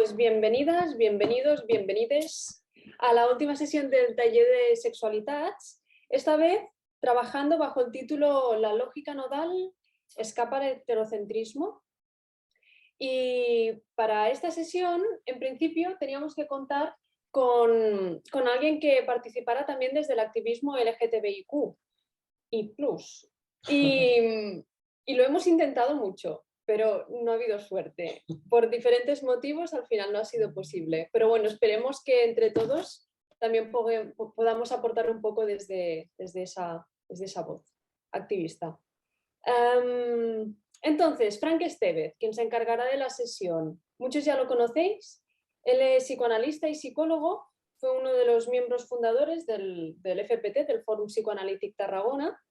Pues bienvenidas, bienvenidos, bienvenides a la última sesión del taller de Sexualitats, esta vez trabajando bajo el título La lógica nodal escapa al heterocentrismo. Y para esta sesión, en principio, teníamos que contar con alguien que participara también desde el activismo LGTBIQ y plus. Y lo hemos intentado mucho, pero no ha habido suerte. Por diferentes motivos al final no ha sido posible. Pero bueno, esperemos que entre todos también podamos aportar un poco desde esa voz activista. Entonces, Frank Estevez, quien se encargará de la sesión. Muchos ya lo conocéis. Él es psicoanalista y psicólogo. Fue uno de los miembros fundadores del FPT, del Fórum Psicoanalític Tarragona.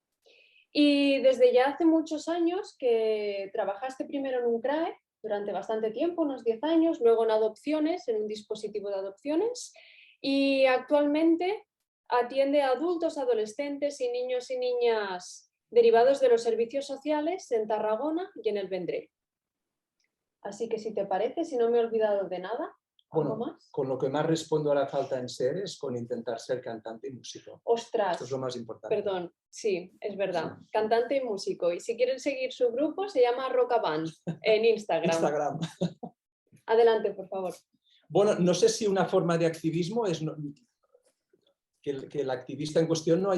Y desde ya hace muchos años que trabajaste primero en un CRAE durante bastante tiempo, unos 10 años, luego en adopciones, en un dispositivo de adopciones, y actualmente atiende a adultos, adolescentes y niñas derivados de los servicios sociales en Tarragona y en el Vendrell. Así que si te parece, si no me he olvidado de nada, ¿algo más? Con lo que más respondo a la falta en ser es con intentar ser cantante y músico. ¡Ostras! Esto es lo más importante. Perdón, sí, es verdad. Sí. Cantante y músico. Y si quieren seguir su grupo, se llama Roca Band en Instagram. Adelante, por favor. Bueno, no sé si una forma de activismo es que el activista en cuestión no ha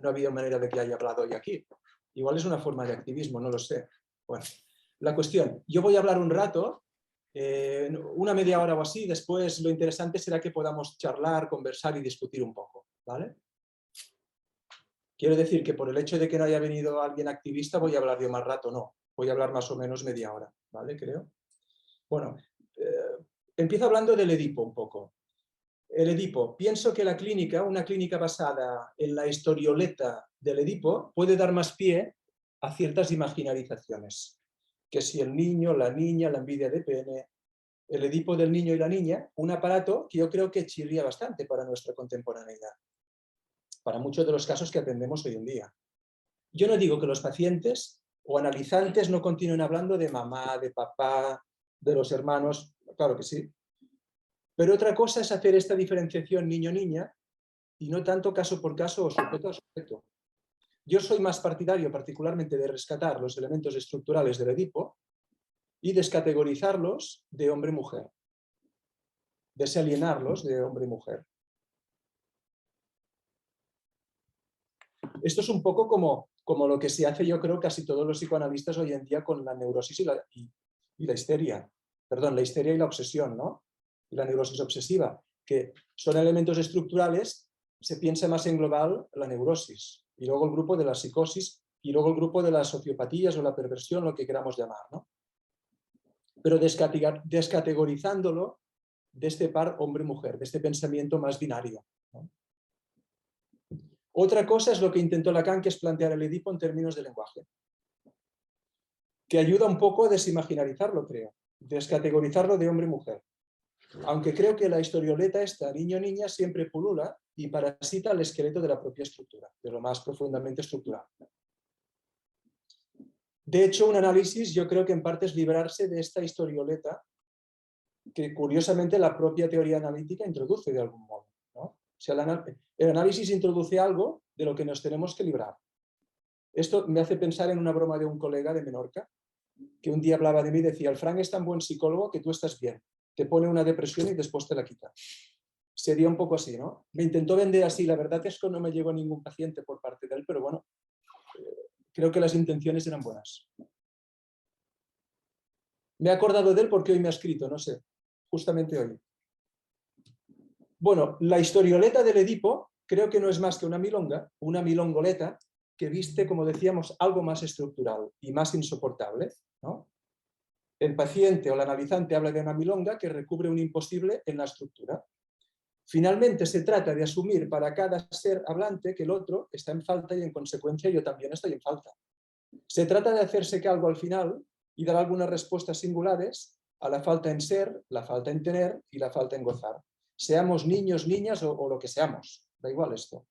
habido manera de que haya hablado hoy aquí. Igual es una forma de activismo, no lo sé. Bueno, la cuestión, yo voy a hablar un rato, una media hora o así, después lo interesante será que podamos charlar, conversar y discutir un poco, ¿vale? Quiero decir que por el hecho de que no haya venido alguien activista voy a hablar yo más rato, no. Voy a hablar más o menos media hora, ¿vale? Creo. Bueno, empiezo hablando del Edipo un poco. El Edipo. Pienso que la clínica, una clínica basada en la historioleta del Edipo, puede dar más pie a ciertas imaginarizaciones. Que si el niño, la niña, la envidia de pene, el Edipo del niño y la niña, un aparato que yo creo que chirría bastante para nuestra contemporaneidad, para muchos de los casos que atendemos hoy en día. Yo no digo que los pacientes o analizantes no continúen hablando de mamá, de papá, de los hermanos, claro que sí. Pero otra cosa es hacer esta diferenciación niño-niña y no tanto caso por caso o sujeto a sujeto. Yo soy más partidario particularmente de rescatar los elementos estructurales del Edipo y descategorizarlos de hombre-mujer, desalienarlos de hombre-mujer. Esto es un poco como lo que se hace, yo creo, casi todos los psicoanalistas hoy en día con la neurosis y la histeria. Perdón, la histeria y la obsesión, ¿no? Y la neurosis obsesiva, que son elementos estructurales, se piensa más en global la neurosis, y luego el grupo de la psicosis, y luego el grupo de las sociopatías o la perversión, lo que queramos llamar, ¿no? Pero descategorizándolo de este par hombre-mujer, de este pensamiento más binario, ¿no? Otra cosa es lo que intentó Lacan, que es plantear el Edipo en términos de lenguaje, que ayuda un poco a desimaginarizarlo, creo, descategorizarlo de hombre-mujer. Aunque creo que la historioleta esta, niño-niña, siempre pulula y parasita el esqueleto de la propia estructura, de lo más profundamente estructural. De hecho, un análisis yo creo que en parte es librarse de esta historioleta que curiosamente la propia teoría analítica introduce de algún modo, ¿no? O sea, el análisis introduce algo de lo que nos tenemos que librar. Esto me hace pensar en una broma de un colega de Menorca, que un día hablaba de mí y decía: el Frank es tan buen psicólogo que tú estás bien, te pone una depresión y después te la quita. Sería un poco así, ¿no? Me intentó vender así, la verdad es que no me llegó ningún paciente por parte de él, pero bueno, creo que las intenciones eran buenas. Me he acordado de él porque hoy me ha escrito, no sé, justamente hoy. Bueno, la historioleta del Edipo creo que no es más que una milonga, una milongoleta, que viste, como decíamos, algo más estructural y más insoportable, ¿no? El paciente o el analizante habla de una milonga que recubre un imposible en la estructura. Finalmente se trata de asumir para cada ser hablante que el otro está en falta y en consecuencia yo también estoy en falta. Se trata de hacerse cargo al final y dar algunas respuestas singulares a la falta en ser, la falta en tener y la falta en gozar. Seamos niños, niñas o lo que seamos, da igual esto.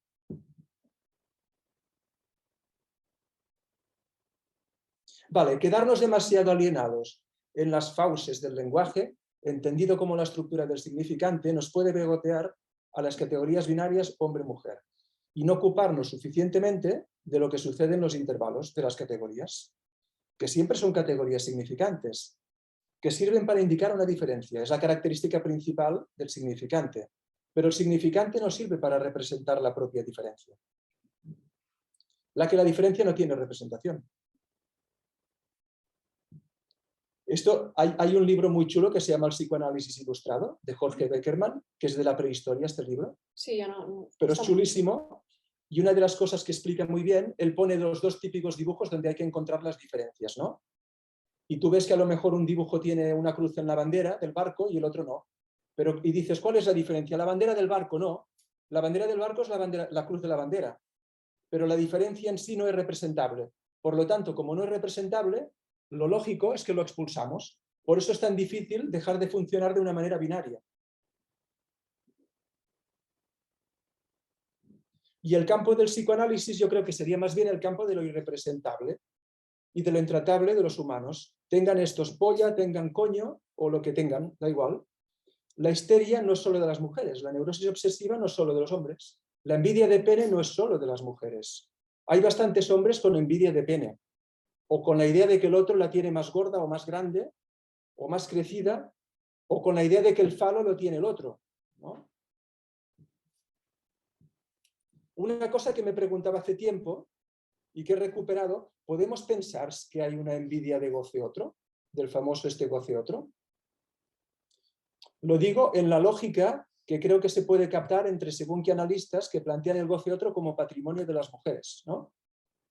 Vale, quedarnos demasiado alienados en las fauces del lenguaje entendido como la estructura del significante, nos puede pegotear a las categorías binarias hombre-mujer y no ocuparnos suficientemente de lo que sucede en los intervalos de las categorías, que siempre son categorías significantes, que sirven para indicar una diferencia. Es la característica principal del significante, pero el significante no sirve para representar la propia diferencia. La diferencia no tiene representación. Hay un libro muy chulo que se llama El psicoanálisis ilustrado, de Jorge Beckerman, que es de la prehistoria este libro. Sí, ya no, pero es chulísimo. Y una de las cosas que explica muy bien, él pone los dos típicos dibujos donde hay que encontrar las diferencias, ¿no? Y tú ves que a lo mejor un dibujo tiene una cruz en la bandera del barco y el otro no. Y dices, ¿cuál es la diferencia? La bandera del barco no. La bandera del barco es la cruz de la bandera. Pero la diferencia en sí no es representable. Por lo tanto, como no es representable, lo lógico es que lo expulsamos. Por eso es tan difícil dejar de funcionar de una manera binaria. Y el campo del psicoanálisis yo creo que sería más bien el campo de lo irrepresentable y de lo intratable de los humanos. Tengan estos polla, tengan coño o lo que tengan, da igual. La histeria no es solo de las mujeres, la neurosis obsesiva no es solo de los hombres. La envidia de pene no es solo de las mujeres. Hay bastantes hombres con envidia de pene o con la idea de que el otro la tiene más gorda o más grande o más crecida o con la idea de que el falo lo tiene el otro, ¿no? Una cosa que me preguntaba hace tiempo y que he recuperado, ¿podemos pensar que hay una envidia de goce otro? Del famoso goce otro. Lo digo en la lógica que creo que se puede captar entre según qué analistas que plantean el goce otro como patrimonio de las mujeres, ¿no?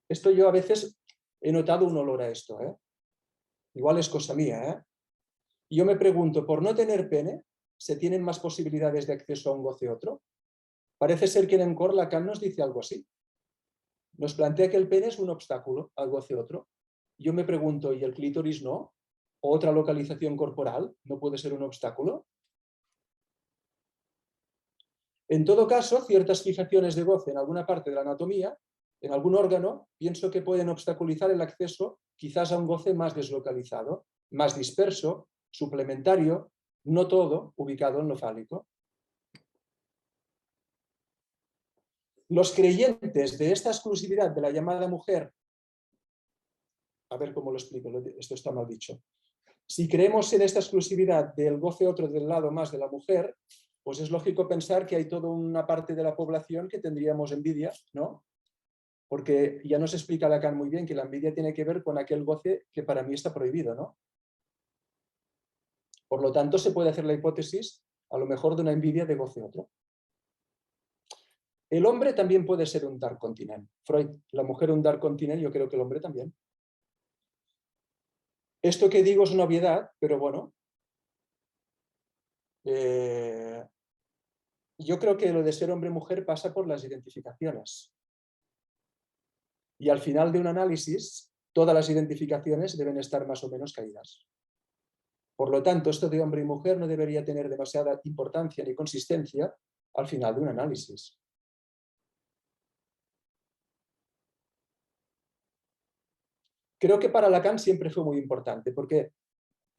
Esto yo a veces he notado un olor a esto, ¿eh? Igual es cosa mía, ¿eh? Y yo me pregunto, ¿por no tener pene se tienen más posibilidades de acceso a un goce otro? Parece ser que en Encore Lacan nos dice algo así. Nos plantea que el pene es un obstáculo al goce otro. Yo me pregunto, ¿y el clítoris no? ¿O otra localización corporal no puede ser un obstáculo? En todo caso, ciertas fijaciones de goce en alguna parte de la anatomía, en algún órgano, pienso que pueden obstaculizar el acceso quizás a un goce más deslocalizado, más disperso, suplementario, no todo ubicado en lo fálico. Los creyentes de esta exclusividad de la llamada mujer, a ver cómo lo explico, esto está mal dicho. Si creemos en esta exclusividad del goce otro del lado más de la mujer, pues es lógico pensar que hay toda una parte de la población que tendríamos envidia, ¿no? Porque ya nos explica Lacan muy bien que la envidia tiene que ver con aquel goce que para mí está prohibido, ¿no? Por lo tanto, se puede hacer la hipótesis, a lo mejor, de una envidia de goce otro. El hombre también puede ser un dark continent. Freud, la mujer un dark continent, yo creo que el hombre también. Esto que digo es una obviedad, pero bueno. Yo creo que lo de ser hombre-mujer pasa por las identificaciones. Y al final de un análisis, todas las identificaciones deben estar más o menos caídas. Por lo tanto, esto de hombre y mujer no debería tener demasiada importancia ni consistencia al final de un análisis. Creo que para Lacan siempre fue muy importante, porque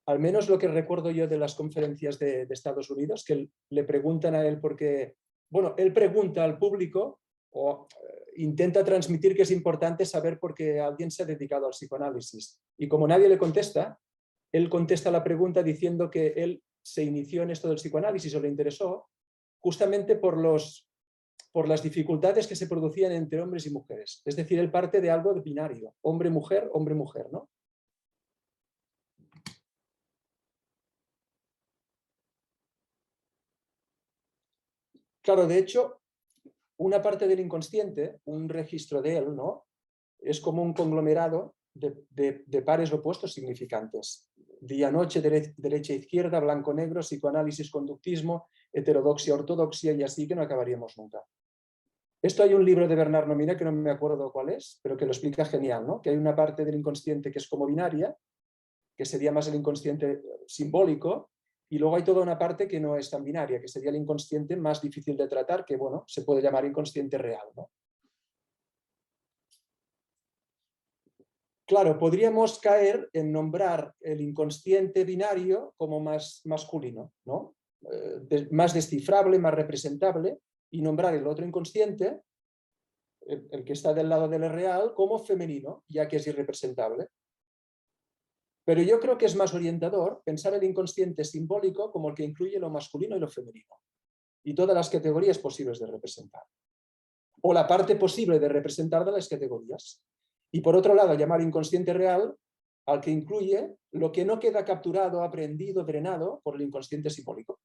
al menos lo que recuerdo yo de las conferencias de Estados Unidos, que le preguntan a él porque, bueno, él pregunta al público o intenta transmitir que es importante saber por qué alguien se ha dedicado al psicoanálisis. Y como nadie le contesta, él contesta la pregunta diciendo que él se inició en esto del psicoanálisis o le interesó justamente por las dificultades que se producían entre hombres y mujeres. Es decir, él parte de algo de binario, hombre-mujer, ¿no? Claro, de hecho, una parte del inconsciente, un registro de él, ¿no? Es como un conglomerado de pares opuestos significantes. Día-noche, derecha-izquierda, blanco-negro, psicoanálisis-conductismo, heterodoxia-ortodoxia y así que no acabaríamos nunca. Esto hay un libro de Bernard Nomina que no me acuerdo cuál es, pero que lo explica genial, ¿no? Que hay una parte del inconsciente que es como binaria, que sería más el inconsciente simbólico, y luego hay toda una parte que no es tan binaria, que sería el inconsciente más difícil de tratar, que bueno, se puede llamar inconsciente real, ¿no? claro, podríamos caer en nombrar el inconsciente binario como más masculino, ¿no? Más descifrable, más representable, y nombrar el otro inconsciente, el que está del lado del real, como femenino, ya que es irrepresentable. Pero yo creo que es más orientador pensar el inconsciente simbólico como el que incluye lo masculino y lo femenino, y todas las categorías posibles de representar, o la parte posible de representar de las categorías. Y por otro lado, llamar inconsciente real al que incluye lo que no queda capturado, aprendido, drenado por el inconsciente simbólico.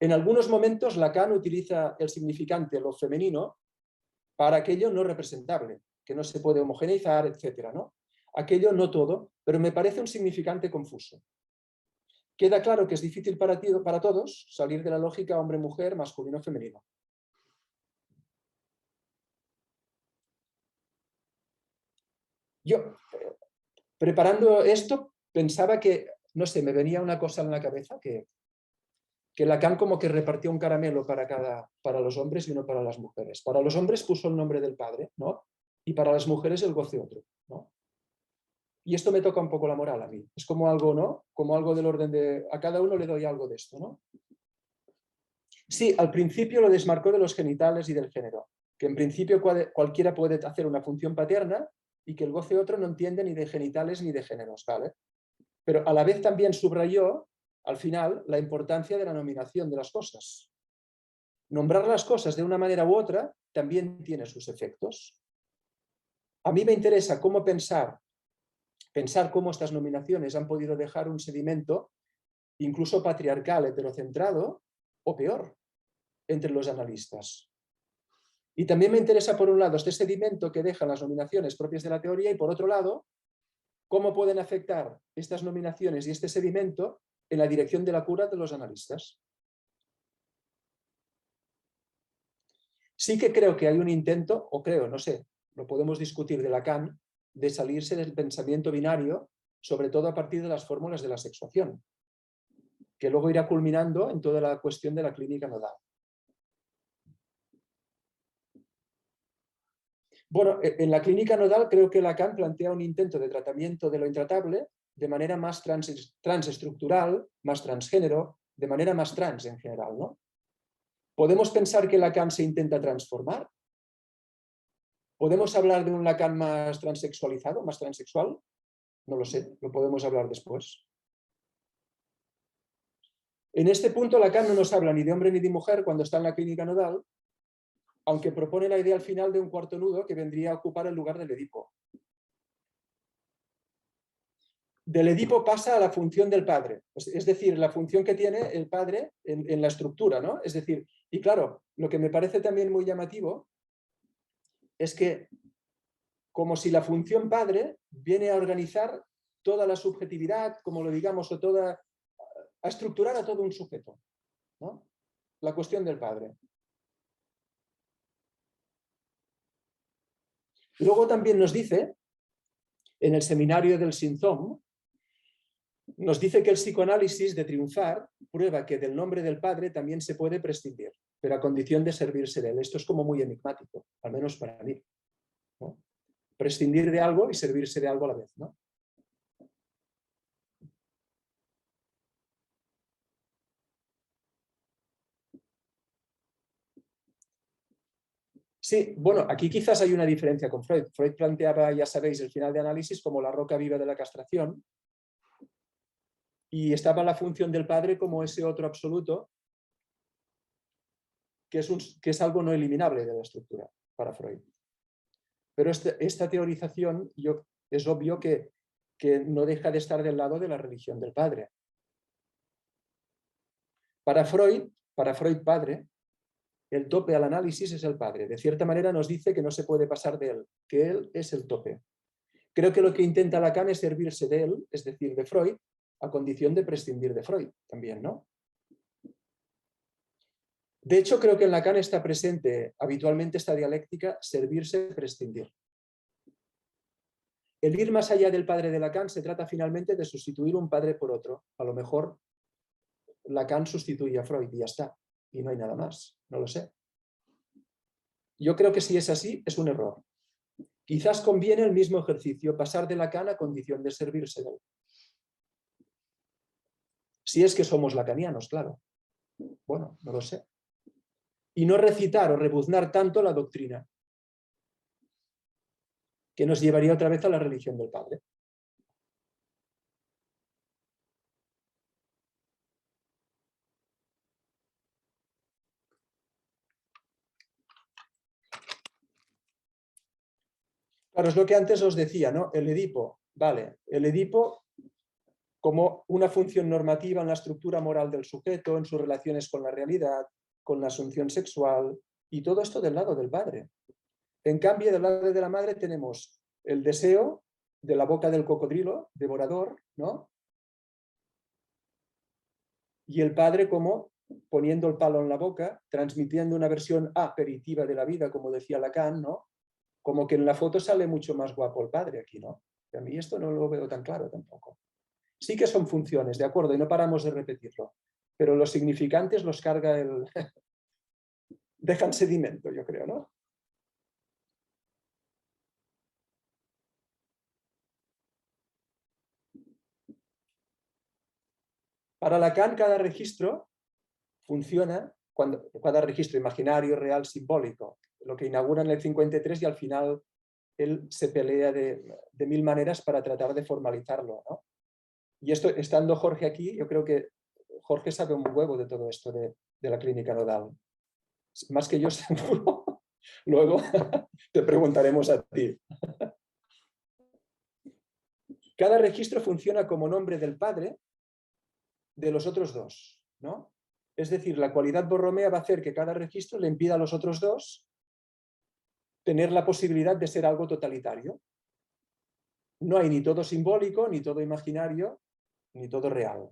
En algunos momentos Lacan utiliza el significante, lo femenino, para aquello no representable, que no se puede homogeneizar, etc., ¿no? Aquello no todo, pero me parece un significante confuso. Queda claro que es difícil para todos salir de la lógica hombre-mujer, masculino-femenino. Yo, preparando esto, pensaba que, no sé, me venía una cosa en la cabeza, que Lacan como que repartió un caramelo para los hombres y uno para las mujeres. Para los hombres puso el nombre del padre, ¿no? Y para las mujeres el goce otro, ¿no? Y esto me toca un poco la moral a mí. Es como algo, ¿no? Como algo del orden de... A cada uno le doy algo de esto, ¿no? Sí, al principio lo desmarcó de los genitales y del género, que en principio cualquiera puede hacer una función paterna y que el goce otro no entiende ni de genitales ni de géneros, ¿vale? Pero a la vez también subrayó, al final, la importancia de la nominación de las cosas. Nombrar las cosas de una manera u otra también tiene sus efectos. A mí me interesa cómo pensar cómo estas nominaciones han podido dejar un sedimento incluso patriarcal, heterocentrado, o peor, entre los analistas. Y también me interesa, por un lado, este sedimento que dejan las nominaciones propias de la teoría y, por otro lado, cómo pueden afectar estas nominaciones y este sedimento en la dirección de la cura de los analistas. Sí que creo que hay un intento, o creo, no sé, lo podemos discutir de Lacan, de salirse del pensamiento binario, sobre todo a partir de las fórmulas de la sexuación, que luego irá culminando en toda la cuestión de la clínica nodal. Bueno, en la clínica nodal creo que Lacan plantea un intento de tratamiento de lo intratable de manera más transestructural, más transgénero, de manera más trans en general, ¿no? ¿Podemos pensar que Lacan se intenta transformar? ¿Podemos hablar de un Lacan más transexualizado, más transexual? No lo sé, lo podemos hablar después. En este punto Lacan no nos habla ni de hombre ni de mujer cuando está en la clínica nodal, aunque propone la idea al final de un cuarto nudo que vendría a ocupar el lugar del Edipo. Del Edipo pasa a la función del padre, es decir, la función que tiene el padre en la estructura, ¿no? Es decir, y claro, lo que me parece también muy llamativo es que como si la función padre viene a organizar toda la subjetividad, como lo digamos, o a estructurar a todo un sujeto, ¿no? La cuestión del padre. Luego también nos dice, en el seminario del Sinzom, nos dice que el psicoanálisis de triunfar prueba que del nombre del padre también se puede prescindir, pero a condición de servirse de él. Esto es como muy enigmático, al menos para mí, ¿no? Prescindir de algo y servirse de algo a la vez, ¿no? Sí, bueno, aquí quizás hay una diferencia con Freud. Freud planteaba, ya sabéis, el final de análisis como la roca viva de la castración, y estaba la función del padre como ese otro absoluto que es algo no eliminable de la estructura para Freud. Pero esta teorización es obvio que no deja de estar del lado de la religión del padre. Para Freud padre, el tope al análisis es el padre. De cierta manera nos dice que no se puede pasar de él, que él es el tope. Creo que lo que intenta Lacan es servirse de él, es decir, de Freud, a condición de prescindir de Freud también, ¿no? De hecho, creo que en Lacan está presente habitualmente esta dialéctica servirse-prescindir. El ir más allá del padre de Lacan se trata finalmente de sustituir un padre por otro. A lo mejor Lacan sustituye a Freud y ya está. Y no hay nada más. No lo sé. Yo creo que si es así, es un error. Quizás conviene el mismo ejercicio, pasar de Lacan a condición de servirse de él. Si es que somos lacanianos, claro. Bueno, no lo sé. Y no recitar o rebuznar tanto la doctrina, que nos llevaría otra vez a la religión del Padre. Claro, es lo que antes os decía, ¿no? El Edipo, vale, el Edipo como una función normativa en la estructura moral del sujeto, en sus relaciones con la realidad, con la asunción sexual, y todo esto del lado del padre. En cambio, del lado de la madre tenemos el deseo de la boca del cocodrilo, devorador, ¿no? Y el padre como poniendo el palo en la boca, transmitiendo una versión aperitiva de la vida, como decía Lacan, ¿no? Como que en la foto sale mucho más guapo el padre aquí, ¿no? Y a mí esto no lo veo tan claro tampoco. Sí que son funciones, de acuerdo, y no paramos de repetirlo, pero los significantes los carga el... dejan sedimento, yo creo, ¿no? Para Lacan, cada registro funciona, cada registro imaginario, real, simbólico, lo que inaugura en el 53 y al final él se pelea de mil maneras para tratar de formalizarlo, ¿no? Y esto, estando Jorge aquí, yo creo que Jorge sabe un huevo de todo esto de la clínica nodal. Más que yo seguro. Luego te preguntaremos a ti. Cada registro funciona como nombre del padre de los otros dos, ¿no? Es decir, la cualidad borromea va a hacer que cada registro le impida a los otros dos tener la posibilidad de ser algo totalitario. No hay ni todo simbólico, ni todo imaginario, ni todo real.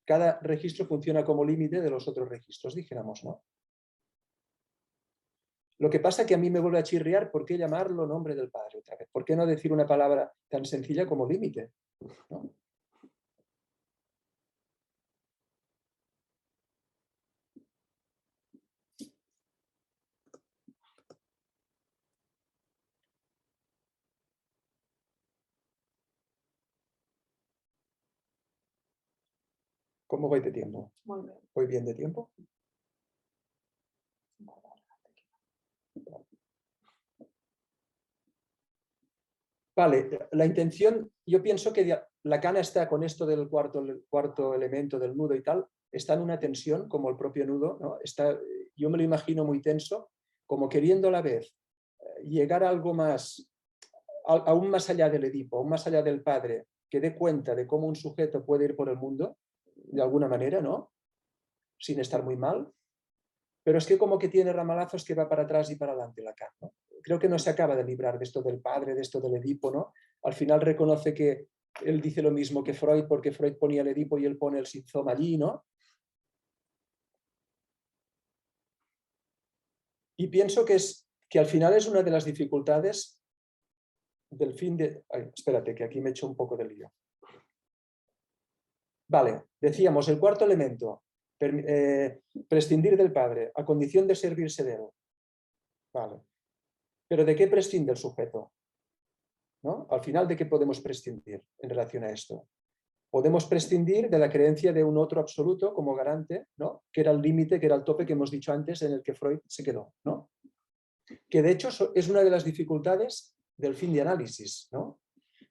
Cada registro funciona como límite de los otros registros, dijéramos, ¿no? Lo que pasa es que a mí me vuelve a chirriar por qué llamarlo nombre del padre otra vez. ¿Por qué no decir una palabra tan sencilla como límite? ¿No? ¿Cómo voy de tiempo? Muy bien. ¿Voy bien de tiempo? Vale, la intención, yo pienso que Lacan está con esto del cuarto elemento del nudo y tal, está en una tensión como el propio nudo, ¿no? Yo me lo imagino muy tenso, como queriendo a la vez llegar a algo más, aún más allá del Edipo, aún más allá del padre, que dé cuenta de cómo un sujeto puede ir por el mundo, de alguna manera, ¿no? Sin estar muy mal, pero es que como que tiene ramalazos que va para atrás y para adelante Lacan, ¿no? Creo que no se acaba de librar de esto del padre, de esto del Edipo, ¿no? Al final reconoce que él dice lo mismo que Freud, porque Freud ponía el Edipo y él pone el Sinzoma allí, ¿no? Y pienso que al final es una de las dificultades del fin de... Ay, espérate, que aquí me he hecho un poco de lío. Vale, decíamos, el cuarto elemento, prescindir del padre, a condición de servirse de él. Vale. ¿Pero de qué prescinde el sujeto? ¿No? Al final, ¿de qué podemos prescindir en relación a esto? Podemos prescindir de la creencia de un otro absoluto como garante, ¿no? Que era el límite, que era el tope que hemos dicho antes en el que Freud se quedó, ¿no? Que de hecho es una de las dificultades del fin de análisis, ¿no?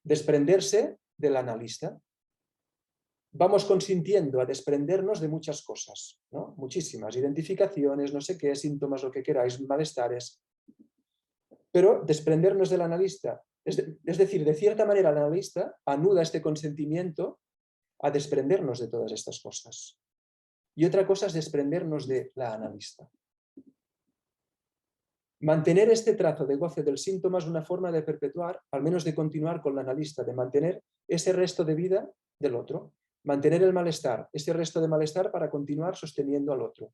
Desprenderse del analista. Vamos consintiendo a desprendernos de muchas cosas, ¿no? Muchísimas, identificaciones, no sé qué, síntomas, lo que queráis, malestares. Pero desprendernos del analista, es decir, de cierta manera el analista anuda este consentimiento a desprendernos de todas estas cosas. Y otra cosa es desprendernos de la analista. Mantener este trazo de goce del síntoma es una forma de perpetuar, al menos de continuar con la analista, de mantener ese resto de vida del otro. Mantener el malestar, ese resto de malestar para continuar sosteniendo al otro.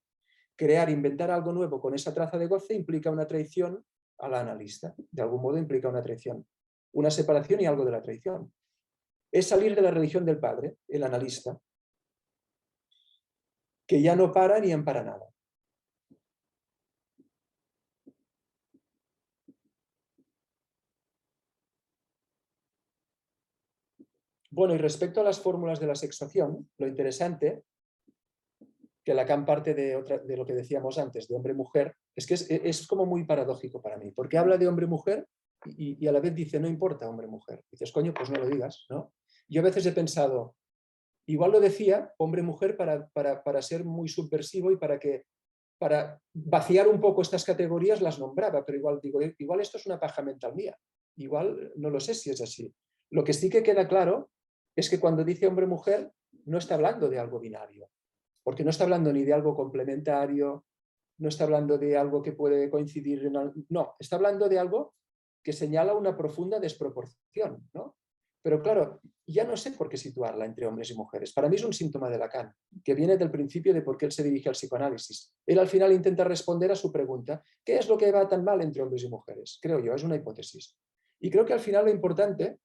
Crear, inventar algo nuevo con esa traza de goce implica una traición a la analista. De algún modo implica una traición. Una separación y algo de la traición. Es salir de la religión del padre, el analista, que ya no para ni ampara nada. Bueno, y respecto a las fórmulas de la sexuación, lo interesante, que Lacan parte de lo que decíamos antes, de hombre-mujer, es que es como muy paradójico para mí, porque habla de hombre-mujer y a la vez dice, no importa hombre-mujer. Dices, coño, pues no lo digas, ¿no? Yo a veces he pensado, igual lo decía hombre-mujer para ser muy subversivo y para vaciar un poco estas categorías las nombraba, pero igual digo, igual esto es una paja mental mía, igual no lo sé si es así. Lo que sí que queda claro es que cuando dice hombre-mujer no está hablando de algo binario, porque no está hablando ni de algo complementario, no está hablando de algo que puede coincidir no, está hablando de algo que señala una profunda desproporción, ¿no? Pero claro, ya no sé por qué situarla entre hombres y mujeres. Para mí es un síntoma de Lacan, que viene del principio de por qué él se dirige al psicoanálisis. Él al final intenta responder a su pregunta, ¿qué es lo que va tan mal entre hombres y mujeres? Creo yo, es una hipótesis. Y creo que al final lo importante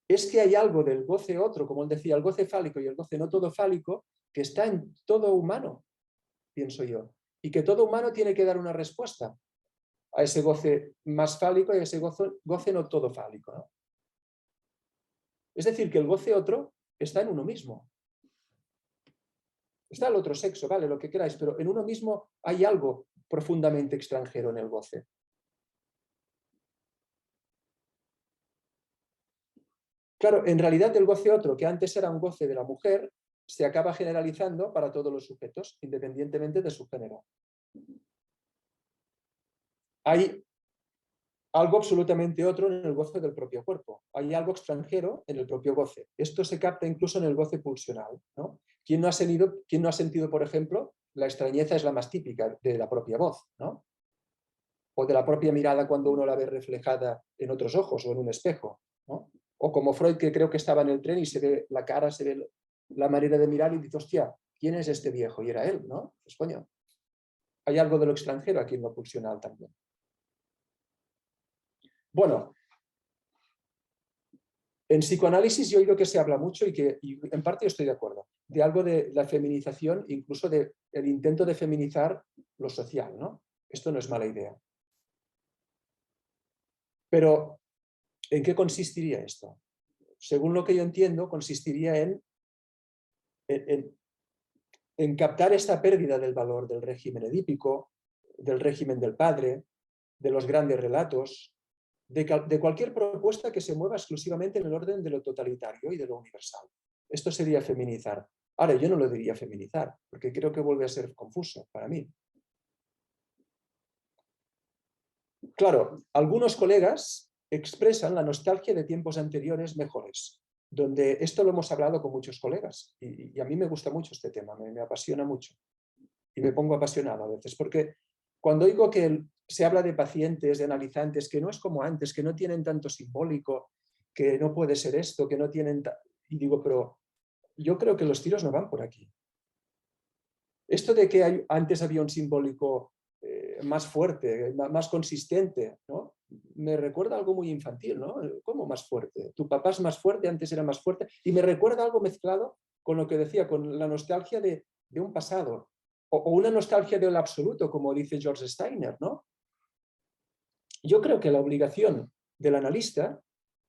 es que hay algo del goce otro, como él decía, el goce fálico y el goce no todo fálico, que está en todo humano, pienso yo, y que todo humano tiene que dar una respuesta a ese goce más fálico y a ese goce no todo fálico, ¿no? Es decir, que el goce otro está en uno mismo. Está el otro sexo, vale, lo que queráis, pero en uno mismo hay algo profundamente extranjero en el goce. Claro, en realidad el goce otro, que antes era un goce de la mujer, se acaba generalizando para todos los sujetos, independientemente de su género. Hay algo absolutamente otro en el goce del propio cuerpo. Hay algo extranjero en el propio goce. Esto se capta incluso en el goce pulsional, ¿no? ¿Quién no ha sentido, por ejemplo, la extrañeza es la más típica de la propia voz, ¿no? O de la propia mirada cuando uno la ve reflejada en otros ojos o en un espejo, ¿no? O como Freud, que creo que estaba en el tren y se ve la cara, se ve la manera de mirar y dice, hostia, ¿quién es este viejo? Y era él, ¿no? Pues coño, hay algo de lo extranjero aquí en lo pulsional también. Bueno, en psicoanálisis yo he oído que se habla mucho y en parte estoy de acuerdo, de algo de la feminización, incluso del intento de feminizar lo social, ¿no? Esto no es mala idea. Pero, ¿en qué consistiría esto? Según lo que yo entiendo, consistiría en captar esta pérdida del valor del régimen edípico, del régimen del padre, de los grandes relatos, de cualquier propuesta que se mueva exclusivamente en el orden de lo totalitario y de lo universal. Esto sería feminizar. Ahora, yo no lo diría feminizar, porque creo que vuelve a ser confuso para mí. Claro, algunos colegas expresan la nostalgia de tiempos anteriores mejores, donde esto lo hemos hablado con muchos colegas y a mí me gusta mucho este tema, me apasiona mucho y me pongo apasionado a veces, porque cuando oigo que se habla de pacientes, de analizantes, que no es como antes, que no tienen tanto simbólico, que no puede ser esto, que no tienen... Y digo, pero yo creo que los tiros no van por aquí. Esto de que antes había un simbólico más fuerte, más consistente, ¿no? Me recuerda algo muy infantil, ¿no? ¿Cómo más fuerte? Tu papá es más fuerte, antes era más fuerte, y me recuerda algo mezclado con lo que decía, con la nostalgia de un pasado, o una nostalgia del absoluto, como dice George Steiner, ¿no? Yo creo que la obligación del analista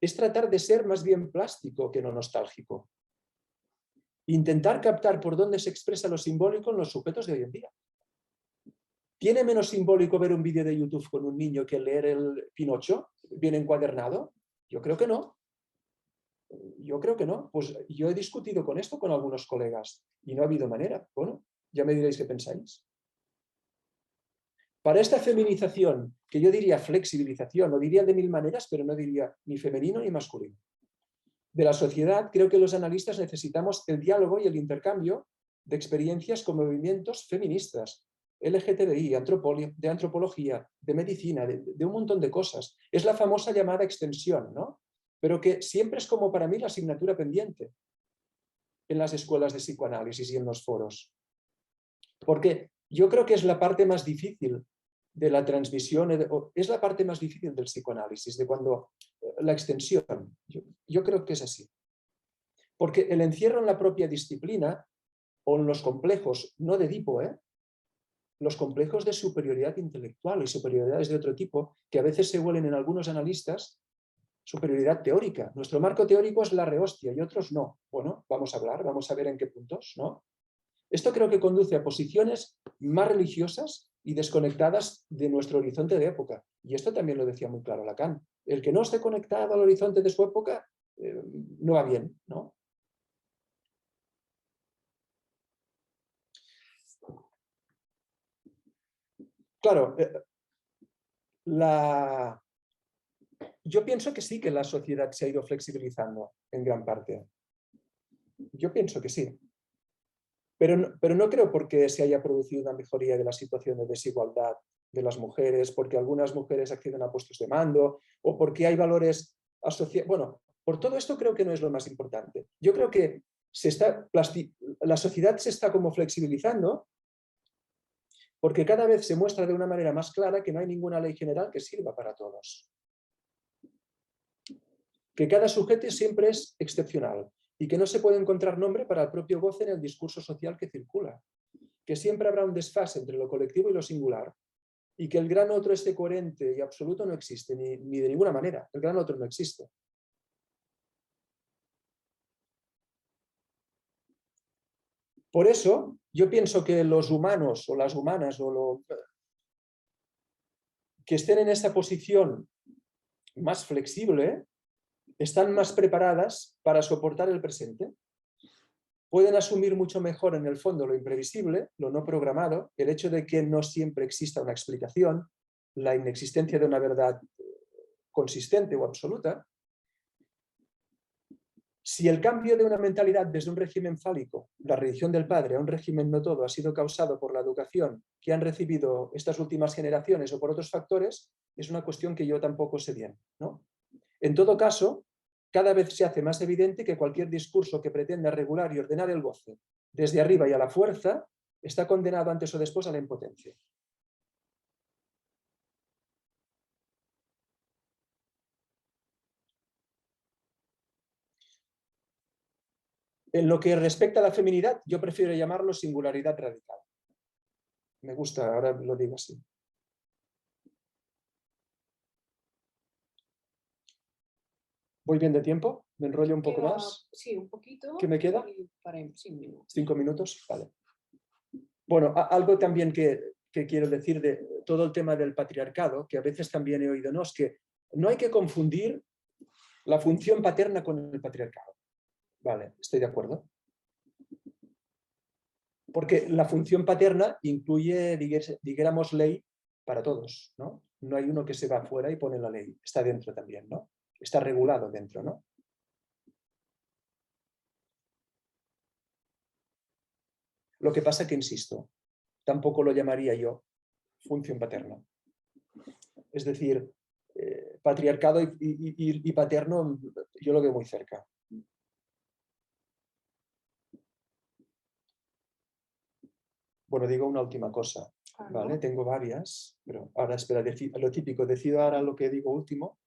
es tratar de ser más bien plástico que no nostálgico. Intentar captar por dónde se expresa lo simbólico en los sujetos de hoy en día. ¿Tiene menos simbólico ver un vídeo de YouTube con un niño que leer el Pinocho bien encuadernado? Yo creo que no. Yo creo que no. Pues yo he discutido con esto con algunos colegas y no ha habido manera. Bueno, ya me diréis qué pensáis. Para esta feminización, que yo diría flexibilización, lo diría de mil maneras, pero no diría ni femenino ni masculino, de la sociedad, creo que los analistas necesitamos el diálogo y el intercambio de experiencias con movimientos feministas, LGTBI, de antropología, de medicina, de un montón de cosas. Es la famosa llamada extensión, ¿no? Pero que siempre es como para mí la asignatura pendiente en las escuelas de psicoanálisis y en los foros. Porque yo creo que es la parte más difícil de la transmisión, es la parte más difícil del psicoanálisis, de cuando la extensión. Yo creo que es así. Porque el encierro en la propia disciplina o en los complejos, no de Edipo, los complejos de superioridad intelectual y superioridades de otro tipo, que a veces se huelen en algunos analistas superioridad teórica. Nuestro marco teórico es la rehostia y otros no. Bueno, vamos a hablar, vamos a ver en qué puntos, ¿no? Esto creo que conduce a posiciones más religiosas y desconectadas de nuestro horizonte de época. Y esto también lo decía muy claro Lacan. El que no esté conectado al horizonte de su época no va bien, ¿no? Claro, yo pienso que sí que la sociedad se ha ido flexibilizando en gran parte. Yo pienso que sí. Pero no creo porque se haya producido una mejoría de la situación de desigualdad de las mujeres, porque algunas mujeres acceden a puestos de mando, o porque hay valores asociados. Bueno, por todo esto creo que no es lo más importante. Yo creo que la sociedad se está como flexibilizando porque cada vez se muestra de una manera más clara que no hay ninguna ley general que sirva para todos. Que cada sujeto siempre es excepcional y que no se puede encontrar nombre para el propio goce en el discurso social que circula. Que siempre habrá un desfase entre lo colectivo y lo singular y que el gran otro esté coherente y absoluto no existe, ni de ninguna manera. El gran otro no existe. Por eso, yo pienso que los humanos o las humanas que estén en esta posición más flexible están más preparadas para soportar el presente. Pueden asumir mucho mejor en el fondo lo imprevisible, lo no programado, el hecho de que no siempre exista una explicación, la inexistencia de una verdad consistente o absoluta. Si el cambio de una mentalidad desde un régimen fálico, la religión del padre, a un régimen no todo, ha sido causado por la educación que han recibido estas últimas generaciones o por otros factores, es una cuestión que yo tampoco sé bien, ¿no? En todo caso, cada vez se hace más evidente que cualquier discurso que pretenda regular y ordenar el goce desde arriba y a la fuerza está condenado antes o después a la impotencia. En lo que respecta a la feminidad, yo prefiero llamarlo singularidad radical. Me gusta, ahora lo digo así. ¿Voy bien de tiempo? ¿Me enrollo un poco más? Sí, un poquito. ¿Qué me queda? Para 5 minutos. 5 minutos, vale. Bueno, algo también que quiero decir de todo el tema del patriarcado, que a veces también he oído, no, es que no hay que confundir la función paterna con el patriarcado. Vale, estoy de acuerdo. Porque la función paterna incluye, digamos, ley para todos, ¿no? No hay uno que se va afuera y pone la ley, está dentro también, ¿no? Está regulado dentro, ¿no? Lo que pasa que, insisto, tampoco lo llamaría yo función paterna. Es decir, patriarcado y paterno yo lo veo muy cerca. Bueno, digo una última cosa, ¿vale? Tengo varias, pero ahora espera, lo típico, decido ahora lo que digo último.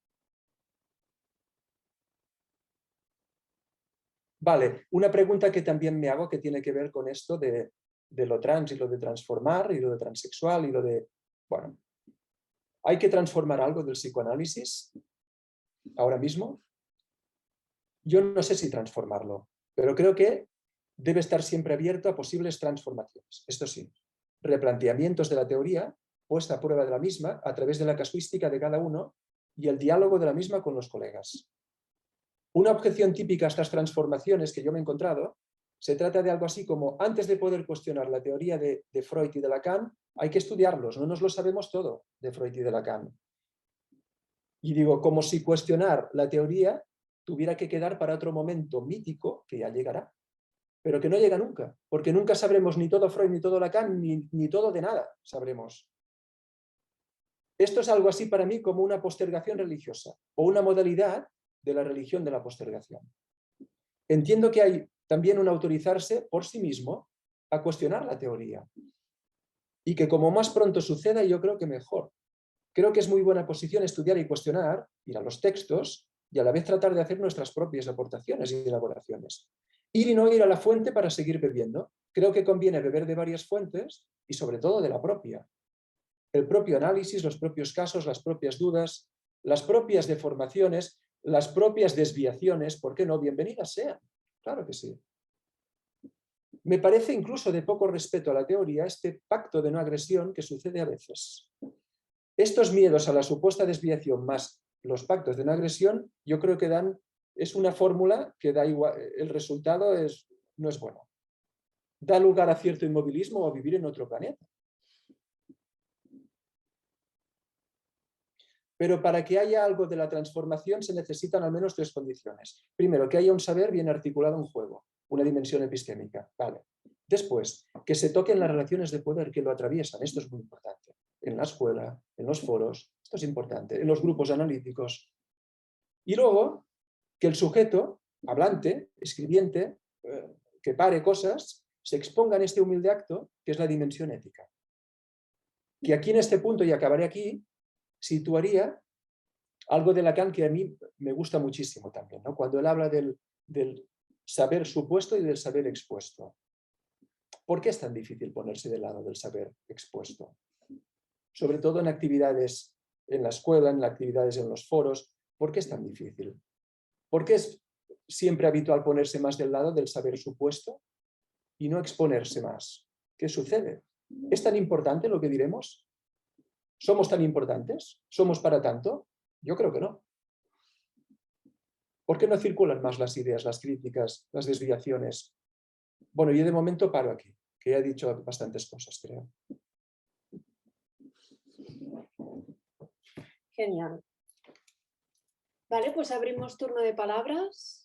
Vale, una pregunta que también me hago que tiene que ver con esto de lo trans y lo de transformar y lo de transexual y lo de... Bueno, ¿hay que transformar algo del psicoanálisis ahora mismo? Yo no sé si transformarlo, pero creo que debe estar siempre abierto a posibles transformaciones. Esto sí, replanteamientos de la teoría, puesta a prueba de la misma a través de la casuística de cada uno y el diálogo de la misma con los colegas. Una objeción típica a estas transformaciones que yo me he encontrado se trata de algo así como, antes de poder cuestionar la teoría de Freud y de Lacan, hay que estudiarlos, no nos lo sabemos todo de Freud y de Lacan. Y digo, como si cuestionar la teoría tuviera que quedar para otro momento mítico que ya llegará, pero que no llega nunca, porque nunca sabremos ni todo Freud, ni todo Lacan, ni todo de nada sabremos. Esto es algo así para mí como una postergación religiosa o una modalidad de la religión de la postergación. Entiendo que hay también un autorizarse por sí mismo a cuestionar la teoría y que como más pronto suceda, yo creo que mejor. Creo que es muy buena posición estudiar y cuestionar, ir a los textos y a la vez tratar de hacer nuestras propias aportaciones y elaboraciones. Ir y no ir a la fuente para seguir bebiendo. Creo que conviene beber de varias fuentes y sobre todo de la propia. El propio análisis, los propios casos, las propias dudas, las propias deformaciones. las propias desviaciones, ¿por qué no? Bienvenidas sean, claro que sí. Me parece incluso de poco respeto a la teoría este pacto de no agresión que sucede a veces. Estos miedos a la supuesta desviación más los pactos de no agresión, yo creo que es una fórmula que da igual, el resultado no es bueno. Da lugar a cierto inmovilismo o a vivir en otro planeta. Pero para que haya algo de la transformación se necesitan al menos 3 condiciones. Primero, que haya un saber bien articulado en juego, una dimensión epistémica. Vale. Después, que se toquen las relaciones de poder que lo atraviesan. Esto es muy importante. En la escuela, en los foros, esto es importante, en los grupos analíticos. Y luego, que el sujeto, hablante, escribiente, que pare cosas, se exponga en este humilde acto, que es la dimensión ética. Que aquí en este punto, y acabaré aquí, situaría algo de Lacan que a mí me gusta muchísimo también, ¿no? Cuando él habla del saber supuesto y del saber expuesto. ¿Por qué es tan difícil ponerse del lado del saber expuesto? Sobre todo en actividades en la escuela, en actividades en los foros. ¿Por qué es tan difícil? ¿Por qué es siempre habitual ponerse más del lado del saber supuesto y no exponerse más? ¿Qué sucede? ¿Es tan importante lo que diremos? ¿Somos tan importantes? ¿Somos para tanto? Yo creo que no. ¿Por qué no circulan más las ideas, las críticas, las desviaciones? Bueno, yo de momento paro aquí, que ya he dicho bastantes cosas, creo. Genial. Vale, pues abrimos turno de palabras.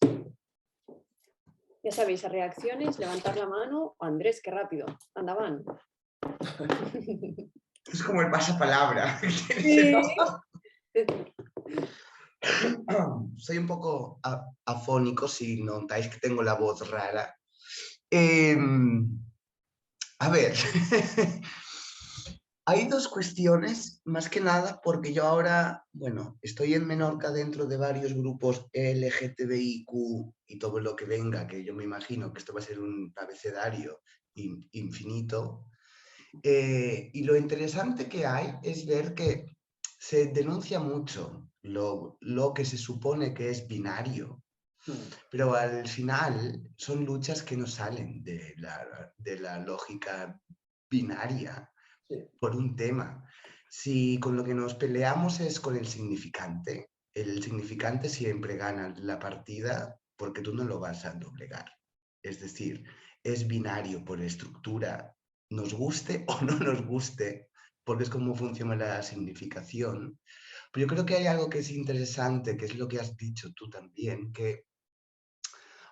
Ya sabéis, a reacciones, levantar la mano. Andrés, qué rápido. Anda, van. Es como el pasapalabra. Sí. Soy un poco afónico, si notáis que tengo la voz rara. A ver, hay dos cuestiones, más que nada, porque yo ahora, bueno, estoy en Menorca dentro de varios grupos LGTBIQ y todo lo que venga, que yo me imagino que esto va a ser un abecedario infinito. Y lo interesante que hay es ver que se denuncia mucho lo que se supone que es binario, pero al final son luchas que no salen de la lógica binaria por un tema. Si con lo que nos peleamos es con el significante siempre gana la partida porque tú no lo vas a doblegar. Es decir, es binario por estructura, nos guste o no nos guste, porque es como funciona la significación. Pero yo creo que hay algo que es interesante, que es lo que has dicho tú también, que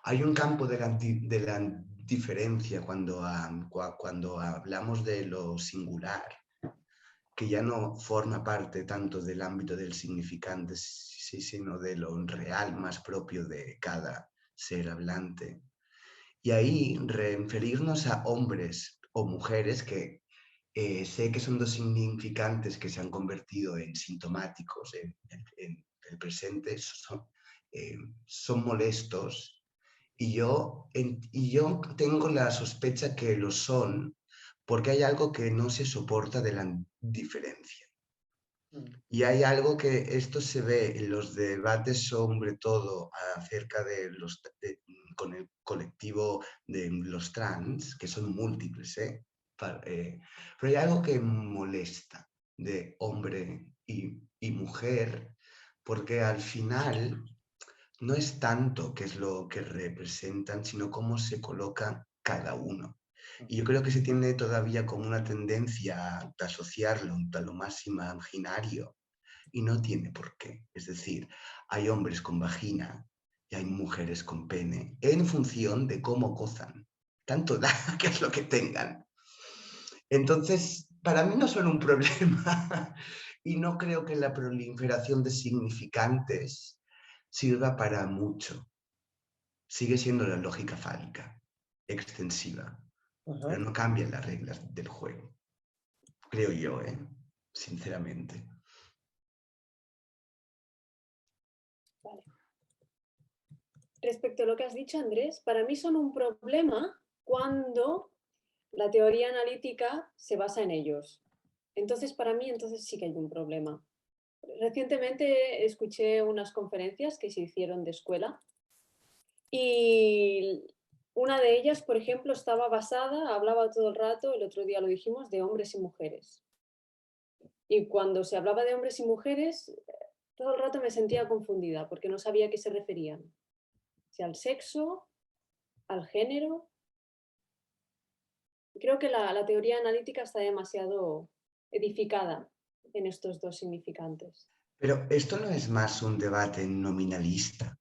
hay un campo de la diferencia cuando hablamos de lo singular, que ya no forma parte tanto del ámbito del significante, sino de lo real más propio de cada ser hablante. Y ahí referirnos a hombres o mujeres que sé que son dos significantes que se han convertido en sintomáticos en el presente, son molestos, y yo tengo la sospecha que lo son porque hay algo que no se soporta de la diferencia. Y hay algo que esto se ve en los debates, sobre todo acerca con el colectivo de los trans, que son múltiples, pero hay algo que molesta de hombre y mujer, porque al final no es tanto qué es lo que representan, sino cómo se coloca cada uno. Y yo creo que se tiene todavía como una tendencia a asociarlo a lo más imaginario, y no tiene por qué. Es decir, hay hombres con vagina y hay mujeres con pene en función de cómo gozan. Tanto da que es lo que tengan. Entonces, para mí no son un problema y no creo que la proliferación de significantes sirva para mucho. Sigue siendo la lógica fálica, extensiva, pero no cambian las reglas del juego. Creo yo, sinceramente. Vale. Respecto a lo que has dicho, Andrés, para mí son un problema cuando la teoría analítica se basa en ellos. Entonces, para mí, sí que hay un problema. Recientemente escuché unas conferencias que se hicieron de escuela y una de ellas, por ejemplo, estaba basada, hablaba todo el rato, el otro día lo dijimos, de hombres y mujeres. Y cuando se hablaba de hombres y mujeres, todo el rato me sentía confundida porque no sabía a qué se referían. Si al sexo, al género. Creo que la teoría analítica está demasiado edificada en estos dos significantes. Pero esto no es más un debate nominalista.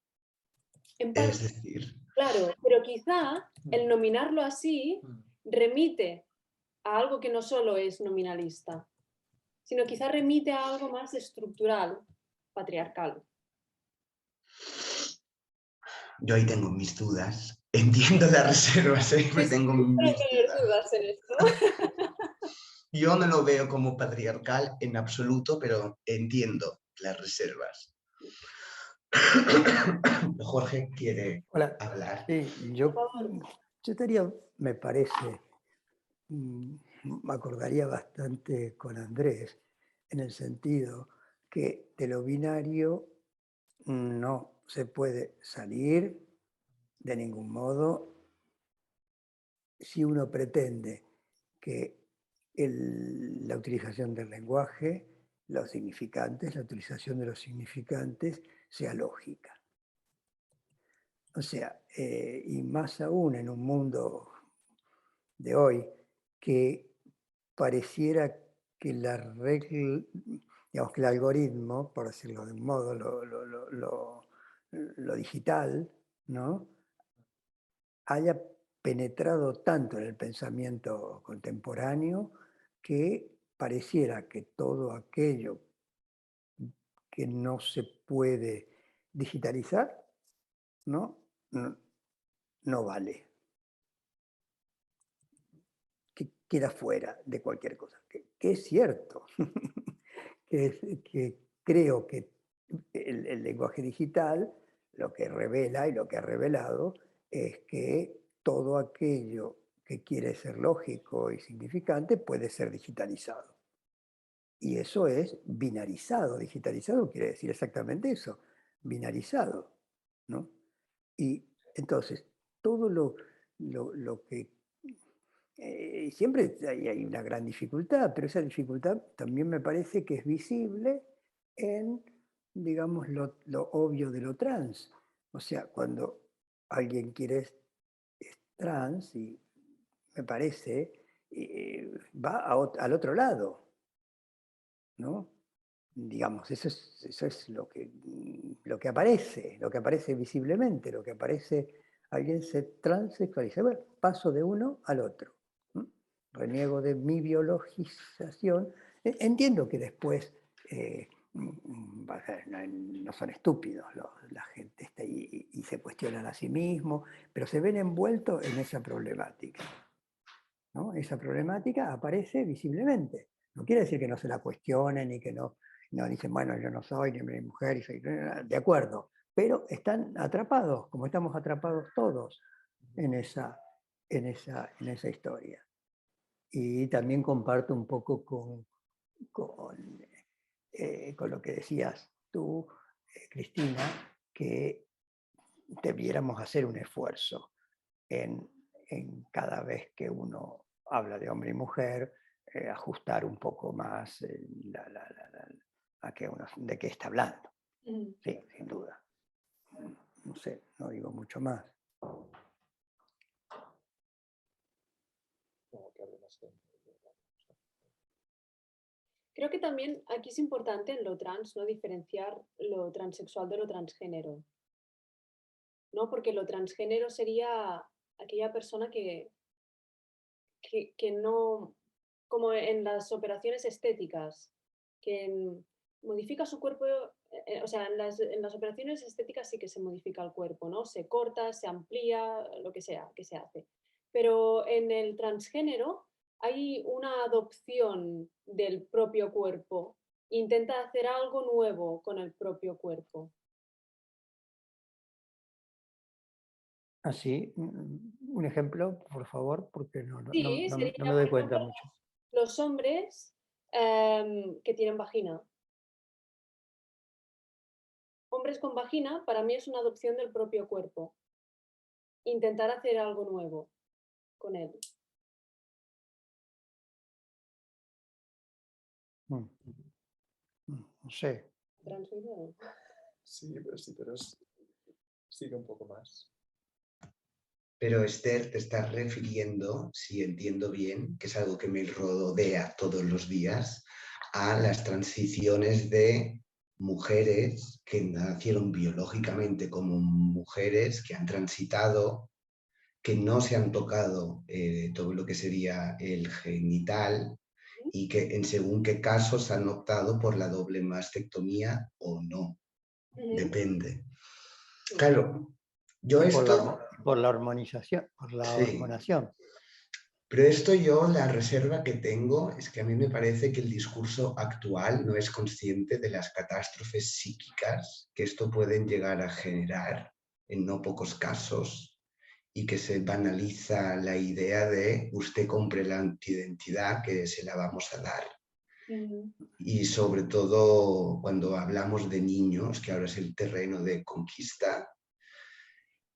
En Es parte, decir, claro, pero quizá el nominarlo así Mm. remite a algo que no solo es nominalista, sino quizá remite a algo más estructural, patriarcal. yo ahí tengo mis dudas. Entiendo las reservas, Sí, pero sí, tengo puedo mis tener dudas. dudas en esto. Yo no lo veo como patriarcal en absoluto, pero entiendo las reservas. Jorge quiere Hola, hablar. sí, Por favor. yo estaría, me parece, me acordaría bastante con Andrés, en el sentido que de lo binario no se puede salir de ningún modo si uno pretende que la utilización del lenguaje, los significantes, la utilización de los significantes sea lógica. O sea, y más aún en un mundo de hoy que pareciera que la regla, digamos que el algoritmo, por decirlo de un modo, lo digital, ¿no? Haya penetrado tanto en el pensamiento contemporáneo que pareciera que todo aquello que no se puede digitalizar, ¿no? No, no vale, que queda fuera de cualquier cosa, que es cierto, que creo que el lenguaje digital lo que revela y lo que ha revelado es que todo aquello que quiere ser lógico y significante puede ser digitalizado. Y eso es binarizado. Digitalizado quiere decir exactamente eso, binarizado, ¿no? Y entonces, todo lo que siempre hay una gran dificultad, pero esa dificultad también me parece que es visible en, digamos, lo obvio de lo trans. O sea, cuando alguien quiere es trans, y me parece, va al otro lado, ¿no? Digamos, eso es lo que aparece visiblemente, lo que aparece, alguien se transexualiza. Bueno, paso de uno al otro. Reniego de mi biologización. Entiendo que después no son estúpidos la gente y se cuestionan a sí mismos, pero se ven envueltos en esa problemática, ¿no? Esa problemática aparece visiblemente. No quiere decir que no se la cuestionen y que no dicen, bueno, yo no soy ni mujer, y soy de acuerdo, pero están atrapados, como estamos atrapados todos en esa historia. Y también comparto un poco con lo que decías tú, Cristina, que debiéramos hacer un esfuerzo en cada vez que uno habla de hombre y mujer, ajustar un poco más de qué está hablando. Mm. Sí, sin duda. No sé, no digo mucho más. Creo que también aquí es importante en lo trans, ¿no? Diferenciar lo transexual de lo transgénero, ¿no? Porque lo transgénero sería aquella persona que no, como en las operaciones estéticas, que modifica su cuerpo, o sea, en las operaciones estéticas sí que se modifica el cuerpo, ¿no? Se corta, se amplía, lo que sea que se hace. Pero en el transgénero hay una adopción del propio cuerpo. Intenta hacer algo nuevo con el propio cuerpo. Así, un ejemplo, por favor, porque Sí, no sería, me por doy cuenta ejemplo, mucho. los hombres que tienen vagina. hombres con vagina, para mí es una adopción del propio cuerpo. Intentar hacer algo nuevo con él. No sé. Transmisión. Sí, pero sigue un poco más. Pero Esther, te estás refiriendo, si entiendo bien, que es algo que me rodea todos los días, a las transiciones de mujeres que nacieron biológicamente como mujeres, que han transitado, que no se han tocado todo lo que sería el genital y que en según qué casos han optado por la doble mastectomía o no. Depende. Claro, yo esto... Por la hormonización, por la Sí. hormonación. Pero esto yo, la reserva que tengo es que a mí me parece que el discurso actual no es consciente de las catástrofes psíquicas que esto pueden llegar a generar en no pocos casos y que se banaliza la idea de usted compre la antiidentidad que se la vamos a dar. Y sobre todo cuando hablamos de niños, que ahora es el terreno de conquista,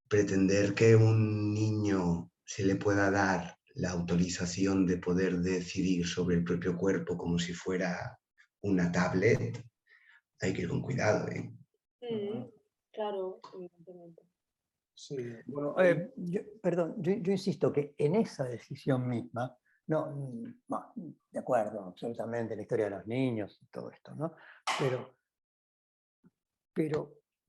pretender que un niño se le pueda dar la autorización de poder decidir sobre el propio cuerpo como si fuera una tablet, hay que ir con cuidado, ¿eh? Claro, evidentemente. Sí, bueno, yo insisto que en esa decisión misma, de acuerdo, absolutamente, la historia de los niños y todo esto, ¿no? Pero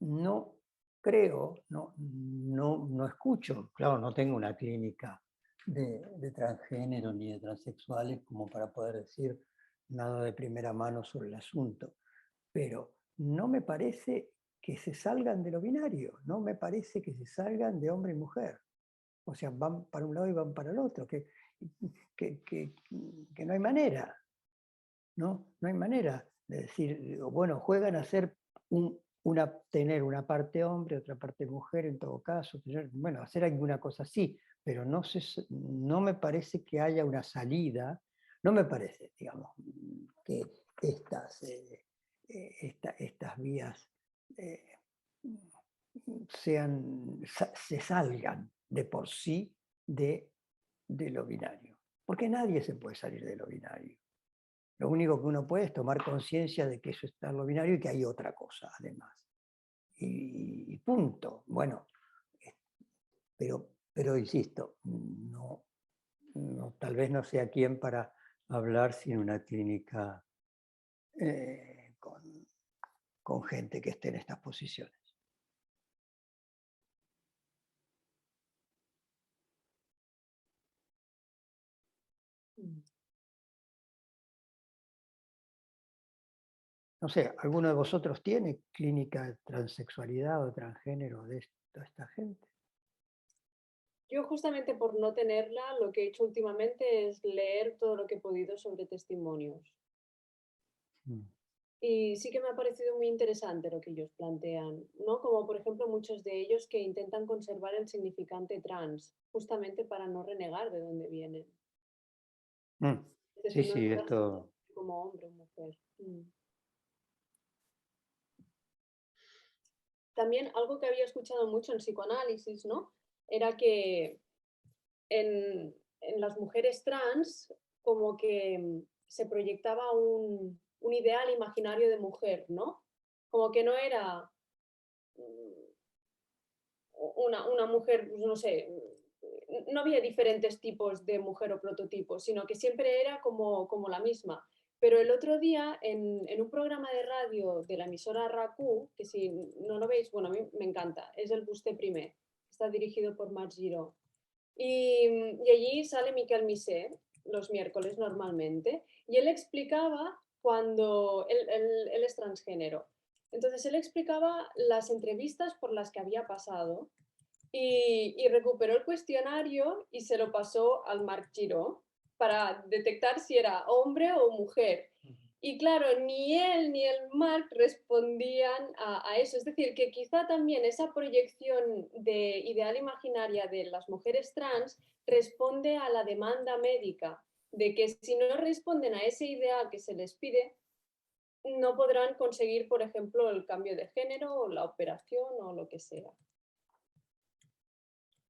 no creo, no escucho, claro, no tengo una clínica de transgénero ni de transexuales como para poder decir nada de primera mano sobre el asunto, pero no me parece que se salgan de lo binario, no me parece que se salgan de hombre y mujer. O sea, van para un lado y van para el otro, que no hay manera, ¿no? No hay manera de decir, bueno, juegan a ser tener una parte hombre, otra parte mujer en todo caso, bueno, hacer alguna cosa así, pero no me parece que haya una salida, no me parece, digamos, que estas vías se salgan de por sí de lo binario, porque nadie se puede salir de lo binario. Lo único que uno puede es tomar conciencia de que eso está en lo binario y que hay otra cosa además. Y punto. Bueno, pero insisto, tal vez no sea quien para hablar sin una clínica con gente que esté en estas posiciones. No sé, ¿alguno de vosotros tiene clínica de transexualidad o transgénero de toda esta gente? Yo justamente por no tenerla, lo que he hecho últimamente es leer todo lo que he podido sobre testimonios. Y sí que me ha parecido muy interesante lo que ellos plantean, ¿no? Como por ejemplo muchos de ellos que intentan conservar el significante trans, justamente para no renegar de dónde vienen. Es decir, Sí, no esto... como hombre o mujer. También algo que había escuchado mucho en psicoanálisis, ¿no? Era que en las mujeres trans como que se proyectaba un ideal imaginario de mujer, ¿no? Como que no era una mujer, pues no sé, no había diferentes tipos de mujer o prototipos, sino que siempre era como la misma. Pero el otro día, en un programa de radio de la emisora RACU, que si no lo veis, bueno, a mí me encanta, es el Vostè Primer, está dirigido por Marc Giró. Y allí sale Miquel Misé los miércoles normalmente, y él explicaba cuando él es transgénero. Entonces él explicaba las entrevistas por las que había pasado y recuperó el cuestionario y se lo pasó al Marc Giró para detectar si era hombre o mujer. Y claro, ni él ni el Marc respondían a eso. Es decir, que quizá también esa proyección de ideal imaginaria de las mujeres trans responde a la demanda médica, de que si no responden a ese ideal que se les pide, no podrán conseguir, por ejemplo, el cambio de género o la operación o lo que sea.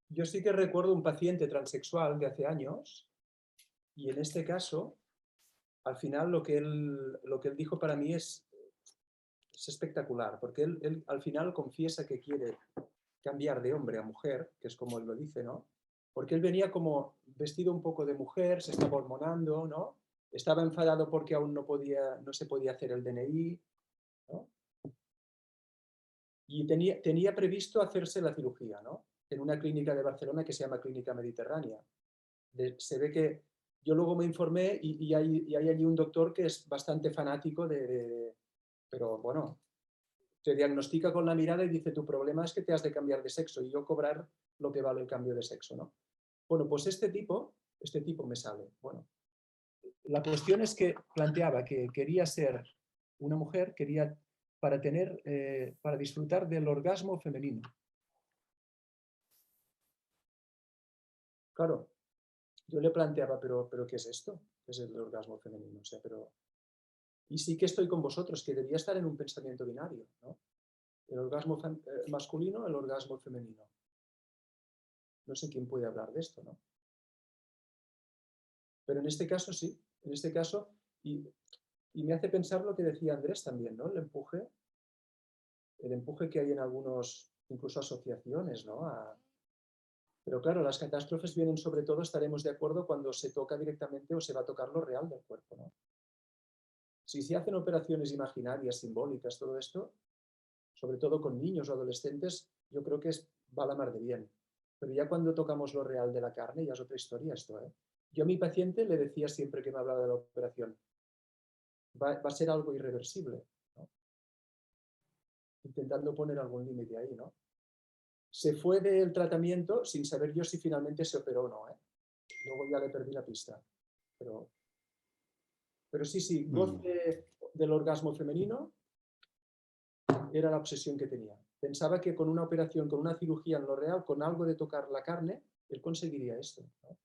Yo sí que recuerdo un paciente transexual de hace años y en este caso, al final lo que él dijo para mí es espectacular, porque él al final confiesa que quiere cambiar de hombre a mujer, que es como él lo dice, ¿no? Porque él venía como vestido un poco de mujer, se estaba hormonando, ¿no? Estaba enfadado porque aún no se podía hacer el DNI, ¿no? Y tenía previsto hacerse la cirugía, ¿no? En una clínica de Barcelona que se llama Clínica Mediterránea. Se ve que yo luego me informé y hay allí un doctor que es bastante fanático pero bueno, te diagnostica con la mirada y dice, tu problema es que te has de cambiar de sexo y yo cobrar lo que vale el cambio de sexo, ¿no? Bueno, pues este tipo me sale. Bueno, la cuestión es que planteaba que quería ser una mujer, quería para disfrutar del orgasmo femenino. Claro, yo le planteaba, pero ¿qué es esto? ¿Qué es el orgasmo femenino? O sea, y sí que estoy con vosotros, que debía estar en un pensamiento binario, ¿no? El orgasmo masculino, el orgasmo femenino. No sé quién puede hablar de esto, ¿no? Pero en este caso sí, en este caso, y me hace pensar lo que decía Andrés también, ¿no? El empuje que hay en algunos, incluso asociaciones, ¿no? Pero claro, las catástrofes vienen sobre todo, estaremos de acuerdo, cuando se toca directamente o se va a tocar lo real del cuerpo, ¿no? Si se hacen operaciones imaginarias, simbólicas, todo esto, sobre todo con niños o adolescentes, yo creo que va a la mar de bien. Pero ya cuando tocamos lo real de la carne, ya es otra historia esto, ¿eh? Yo a mi paciente le decía siempre que me hablaba de la operación, va a ser algo irreversible, ¿no? Intentando poner algún límite ahí, ¿no? Se fue del tratamiento sin saber yo si finalmente se operó o no, ¿eh? Luego ya le perdí la pista. Pero sí, goce del orgasmo femenino era la obsesión que tenía. Pensaba que con una operación, con una cirugía en lo real, con algo de tocar la carne, él conseguiría esto, ¿no?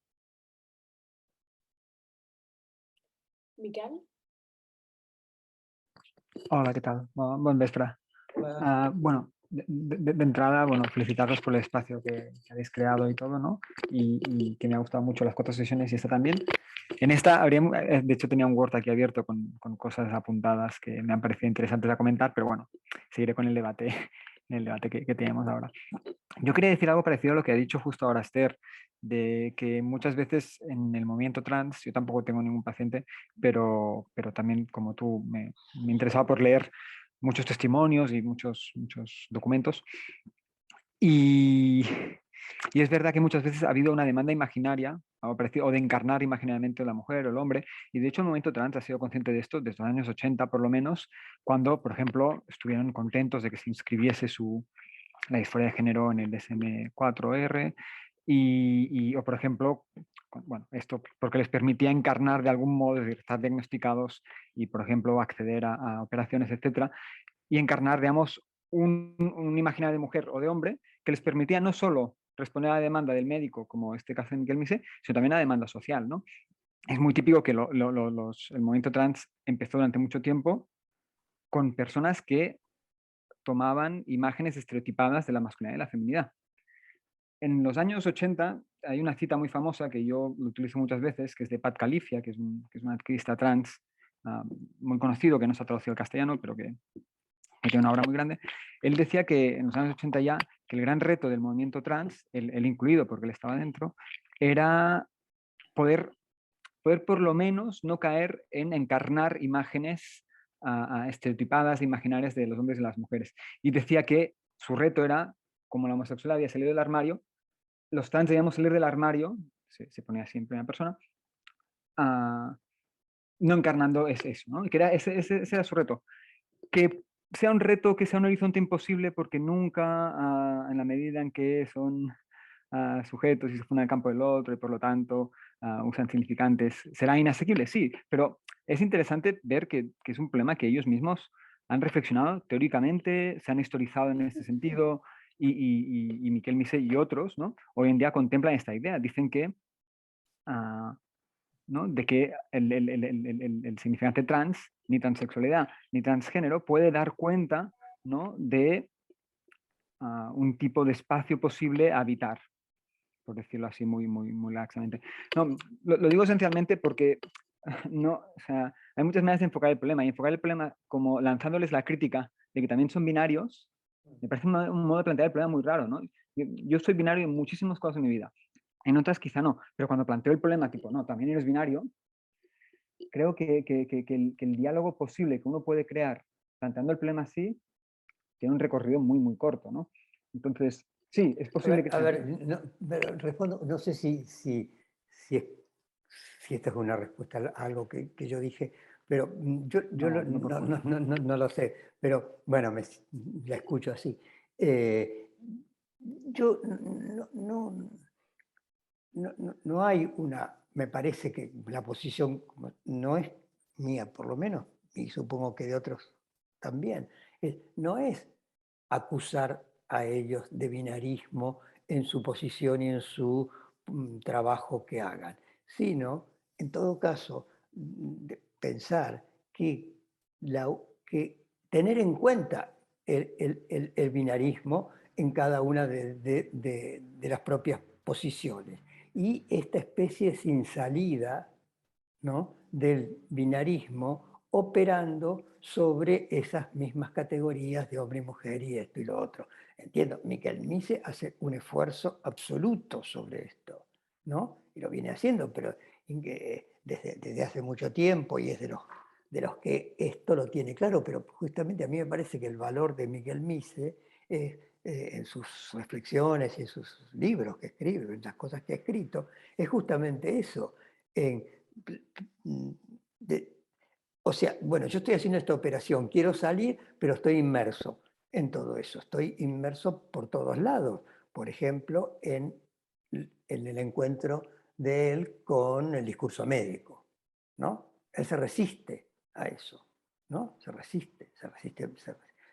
Miquel? Hola, ¿qué tal? Bon vespre. Hola. Bueno, de entrada, bueno, felicitaros por el espacio que habéis creado y todo, ¿no? Y que me ha gustado mucho las 4 sesiones y esta también. En esta, de hecho, tenía un Word aquí abierto con cosas apuntadas que me han parecido interesantes a comentar, pero bueno, seguiré con el debate, en el debate que tenemos ahora. Yo quería decir algo parecido a lo que ha dicho justo ahora Esther, de que muchas veces en el movimiento trans, yo tampoco tengo ningún paciente, pero también como tú me interesaba por leer muchos testimonios y muchos documentos. Y es verdad que muchas veces ha habido una demanda imaginaria o de encarnar imaginariamente a la mujer o el hombre, y de hecho el movimiento trans ha sido consciente de esto desde los años 80 por lo menos, cuando, por ejemplo, estuvieron contentos de que se inscribiese la disforia de género en el DSM-4R o por ejemplo, bueno, esto porque les permitía encarnar de algún modo, es decir, estar diagnosticados y por ejemplo acceder a operaciones, etcétera, y encarnar, digamos, un imaginario de mujer o de hombre que les permitía no solo responder a la demanda del médico, como este caso en Miguel Misé, sino también a la demanda social, ¿no? Es muy típico que el movimiento trans empezó durante mucho tiempo con personas que tomaban imágenes estereotipadas de la masculinidad y la feminidad. En los años 80 hay una cita muy famosa que yo lo utilizo muchas veces, que es de Pat Califia, que es un activista trans muy conocido, que no se ha traducido al castellano, pero que tiene una obra muy grande. Él decía que en los años 80 ya, que el gran reto del movimiento trans, él incluido porque él estaba dentro, era poder por lo menos no caer en encarnar imágenes estereotipadas, imaginarias de los hombres y las mujeres. Y decía que su reto era, como la homosexualidad había salido del armario, los trans debíamos salir del armario, se ponía así en primera persona, no encarnando eso, ¿no? Y que ese era su reto. Que sea un reto, que sea un horizonte imposible, porque nunca, en la medida en que son sujetos y se fundan el campo del otro y por lo tanto usan significantes, será inasequible, sí, pero es interesante ver que es un problema que ellos mismos han reflexionado teóricamente, se han historizado en este sentido y Miquel Misé y otros, ¿no? Hoy en día contemplan esta idea, dicen que ¿no? De que el significante trans, ni transexualidad, ni transgénero puede dar cuenta, ¿no? de un tipo de espacio posible a habitar, por decirlo así muy laxamente. No, lo digo esencialmente porque no, o sea, hay muchas maneras de enfocar el problema, y enfocar el problema como lanzándoles la crítica de que también son binarios, me parece un modo de plantear el problema muy raro, ¿no? Yo soy binario en muchísimas cosas de mi vida, en otras quizá no, pero cuando planteo el problema tipo, no, también eres binario, creo que el diálogo posible que uno puede crear planteando el problema así tiene un recorrido muy corto, ¿no? Entonces, sí, es posible que... A ver, no, pero respondo, no sé si esta es una respuesta a algo que yo dije, pero yo no lo sé, pero bueno, la escucho así. Yo no hay una, me parece que la posición no es mía por lo menos, y supongo que de otros también, no es acusar a ellos de binarismo en su posición y en su trabajo que hagan, sino, en todo caso, pensar que, que tener en cuenta el binarismo en cada una de las propias posiciones. Y esta especie sin salida, ¿no?, del binarismo operando sobre esas mismas categorías de hombre y mujer y esto y lo otro. Entiendo, Miquel Mise hace un esfuerzo absoluto sobre esto, ¿no? Y lo viene haciendo, pero desde hace mucho tiempo, y es de los que esto lo tiene claro, pero justamente a mí me parece que el valor de Miquel Mise es, en sus reflexiones y en sus libros que escribe, en las cosas que ha escrito, es justamente eso. O sea, bueno, yo estoy haciendo esta operación, quiero salir, pero estoy inmerso en todo eso, estoy inmerso por todos lados. Por ejemplo, en el encuentro de él con el discurso médico, ¿no? Él se resiste a eso, ¿no? Se resiste.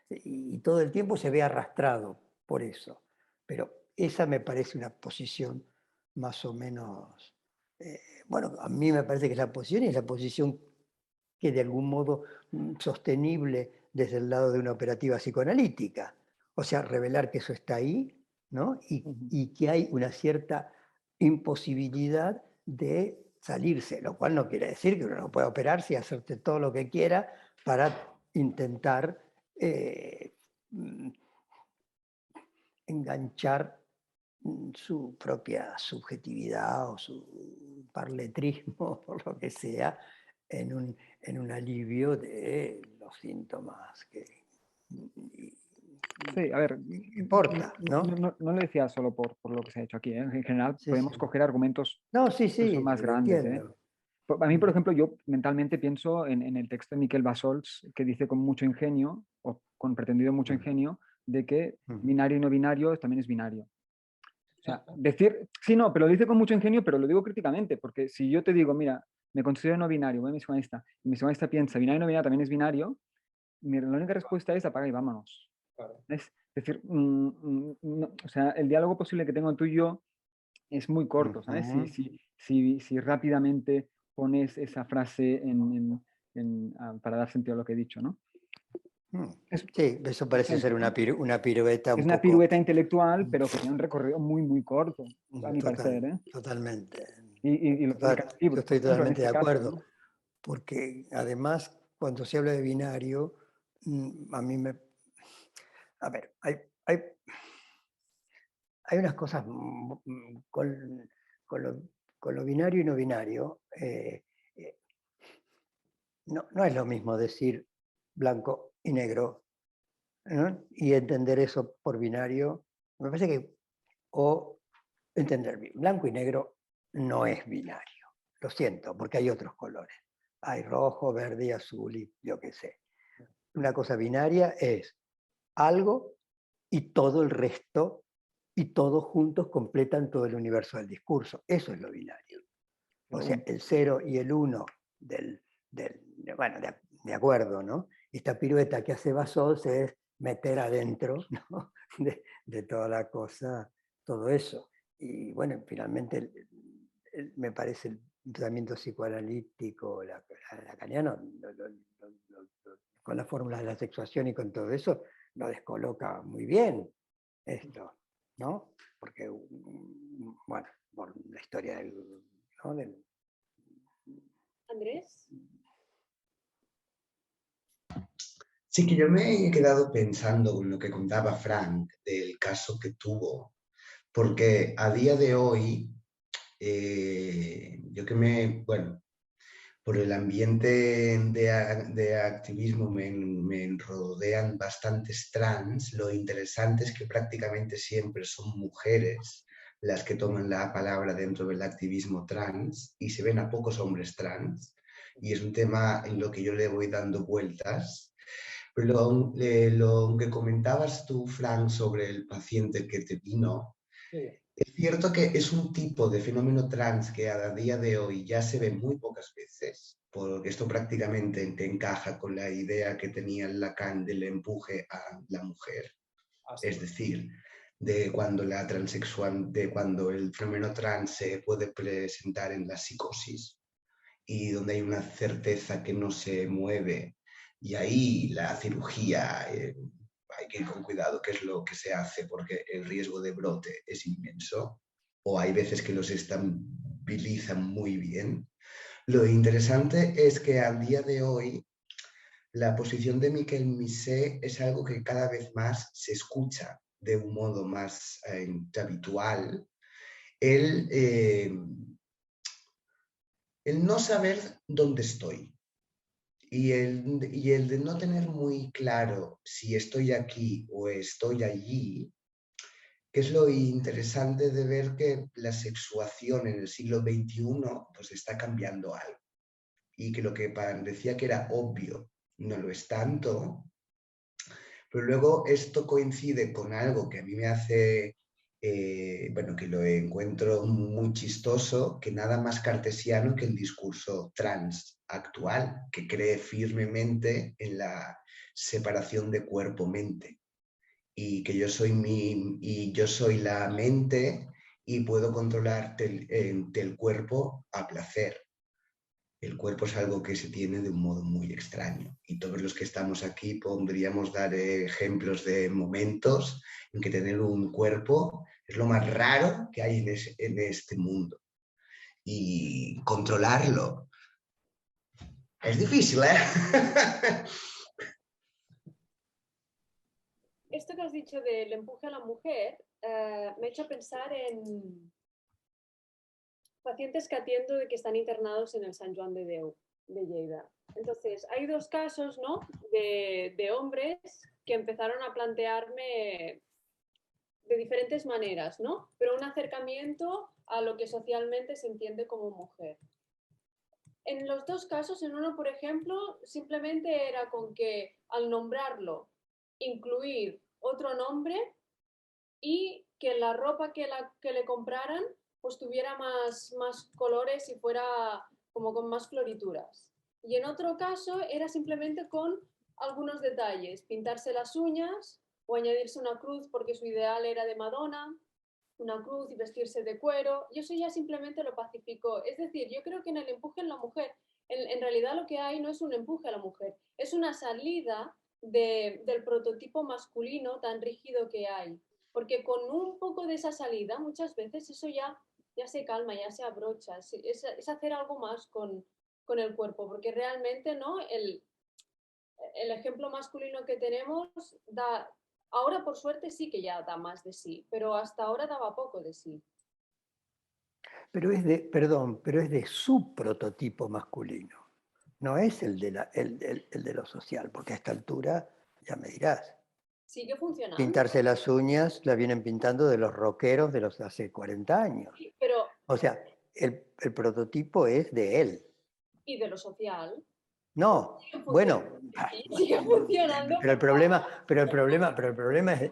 Y todo el tiempo se ve arrastrado por eso. Pero esa me parece una posición más o menos... bueno, a mí me parece que es la posición, y es la posición que de algún modo sostenible desde el lado de una operativa psicoanalítica. O sea, revelar que eso está ahí, ¿no? Y que hay una cierta imposibilidad de salirse, lo cual no quiere decir que uno no pueda operarse y hacerte todo lo que quiera para intentar enganchar su propia subjetividad o su parletrismo, o lo que sea, en un alivio de los síntomas que Sí, a ver, importa, ¿no? No lo decía solo por lo que se ha hecho aquí, ¿eh? En general Sí, podemos sí. coger argumentos No, sí, incluso más lo grandes, ¿eh? entiendo. A mí, por ejemplo, yo mentalmente pienso en el texto de Miquel Bassols, que dice con mucho ingenio, o con pretendido mucho ingenio, de que binario y no binario también es binario. O sea, decir, sí, no, pero lo dice con mucho ingenio, pero lo digo críticamente, porque si yo te digo, mira, me considero no binario, voy a mi psicoanalista, y mi psicoanalista piensa, binario y no binario también es binario, la única respuesta es apaga y vámonos. Claro. Es decir, o sea, el diálogo posible que tengo tú y yo es muy corto, ¿sabes? Si rápidamente pones esa frase para dar sentido a lo que he dicho, ¿no? Sí, eso parece ser una pirueta Es un una poco... pirueta intelectual, pero que tiene un recorrido muy corto, a mi parecer, ¿eh? Totalmente. Y lo publica en el libro, Yo estoy por ejemplo, en totalmente de este caso, acuerdo, ¿no? porque además cuando se habla de binario, a mí me... A ver, hay unas cosas con lo binario y no binario. No es lo mismo decir blanco y negro, ¿no? Y entender eso por binario. Me parece que, o entender blanco y negro no es binario. Lo siento, porque hay otros colores. Hay rojo, verde y azul y yo qué sé. Una cosa binaria es algo y todo el resto, y todos juntos completan todo el universo del discurso. Eso es lo binario. O sea, el 0 y el 1 bueno, de acuerdo, ¿no? Esta pirueta que hace Bassols es meter adentro, ¿no?, de toda la cosa, todo eso. Y bueno, finalmente me parece tratamiento psicoanalítico lacaniano, con las fórmulas de la sexuación y con todo eso, lo descoloca muy bien esto, ¿no? Porque, bueno, por la historia ¿no? Andrés. Sí, que yo me he quedado pensando con lo que contaba Frank del caso que tuvo, porque a día de hoy, bueno, por el ambiente de activismo me rodean bastantes trans. Lo interesante es que prácticamente siempre son mujeres las que toman la palabra dentro del activismo trans y se ven a pocos hombres trans. Y es un tema en lo que yo le voy dando vueltas. Pero lo que comentabas tú, Frank, sobre el paciente que te vino, Sí. es cierto que es un tipo de fenómeno trans que a día de hoy ya se ve muy pocas veces, porque esto prácticamente te encaja con la idea que tenía Lacan del empuje a la mujer. Es decir, de cuando de cuando el fenómeno trans se puede presentar en la psicosis y donde hay una certeza que no se mueve, y ahí la cirugía hay que ir con cuidado qué es lo que se hace porque el riesgo de brote es inmenso, o hay veces que los estabilizan muy bien. Lo interesante es que al día de hoy la posición de Miquel Missé es algo que cada vez más se escucha de un modo más habitual. El no saber dónde estoy y el de no tener muy claro si estoy aquí o estoy allí, que es lo interesante de ver que la sexuación en el siglo XXI pues está cambiando algo y que lo que parecía que era obvio no lo es tanto, pero luego esto coincide con algo que a mí me hace, bueno, que lo encuentro muy chistoso, que nada más cartesiano que el discurso trans actual, que cree firmemente en la separación de cuerpo-mente y que yo soy la mente y puedo controlar del cuerpo a placer. El cuerpo es algo que se tiene de un modo muy extraño y todos los que estamos aquí podríamos dar ejemplos de momentos en que tener un cuerpo es lo más raro que hay en este mundo y controlarlo es difícil, ¿eh? Esto que has dicho del empuje a la mujer me ha hecho pensar en pacientes que atiendo de que están internados en el Sant Joan de Déu de Lleida. Entonces, hay dos casos, ¿no? de hombres que empezaron a plantearme de diferentes maneras, ¿no? Pero un acercamiento a lo que socialmente se entiende como mujer. En los dos casos, en uno, por ejemplo, simplemente era con que al nombrarlo, incluir otro nombre y que la ropa que le compraran pues tuviera más colores y fuera como con más florituras. Y en otro caso era simplemente con algunos detalles, pintarse las uñas o añadirse una cruz porque su ideal era de Madonna, una cruz y vestirse de cuero, y eso ya simplemente lo pacificó. Es decir, yo creo que en el empuje en la mujer, en realidad lo que hay no es un empuje a la mujer, es una salida del prototipo masculino tan rígido que hay. Porque con un poco de esa salida, muchas veces eso ya se calma, ya se abrocha, es hacer algo más con el cuerpo, porque realmente ¿no? el ejemplo masculino que tenemos da, ahora por suerte sí que ya da más de sí, pero hasta ahora daba poco de sí. Pero pero es de su prototipo masculino, no es el de lo social, porque a esta altura, ya me dirás, Sigue funcionando. pintarse las uñas la vienen pintando de los rockeros de los de hace 40 años. Sí, pero, o sea, el prototipo es de él. ¿Y de lo social? No, bueno, sigue funcionando. pero el problema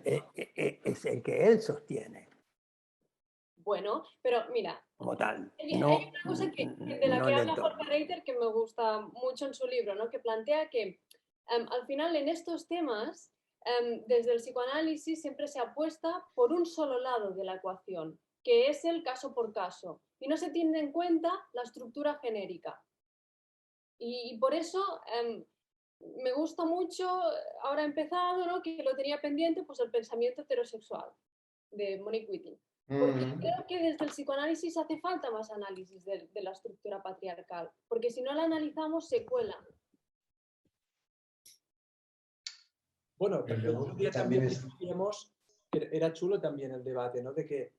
es el que él sostiene. Bueno, pero mira, Como tal. hay No, una cosa de la no que en el habla entorno. Jorge Reiter que me gusta mucho en su libro, ¿no? Que plantea que al final en estos temas, desde el psicoanálisis siempre se apuesta por un solo lado de la ecuación, que es el caso por caso. y no se tiene en cuenta la estructura genérica. Y por eso me gusta mucho, ahora he empezado, ¿no? Que lo tenía pendiente, pues el pensamiento heterosexual de Monique Wittig. Porque creo que desde el psicoanálisis hace falta más análisis de la estructura patriarcal, porque si no la analizamos se cuela. Bueno, Pero el luego otro día también también es- discutíamos, que era chulo también el debate, ¿no? De que,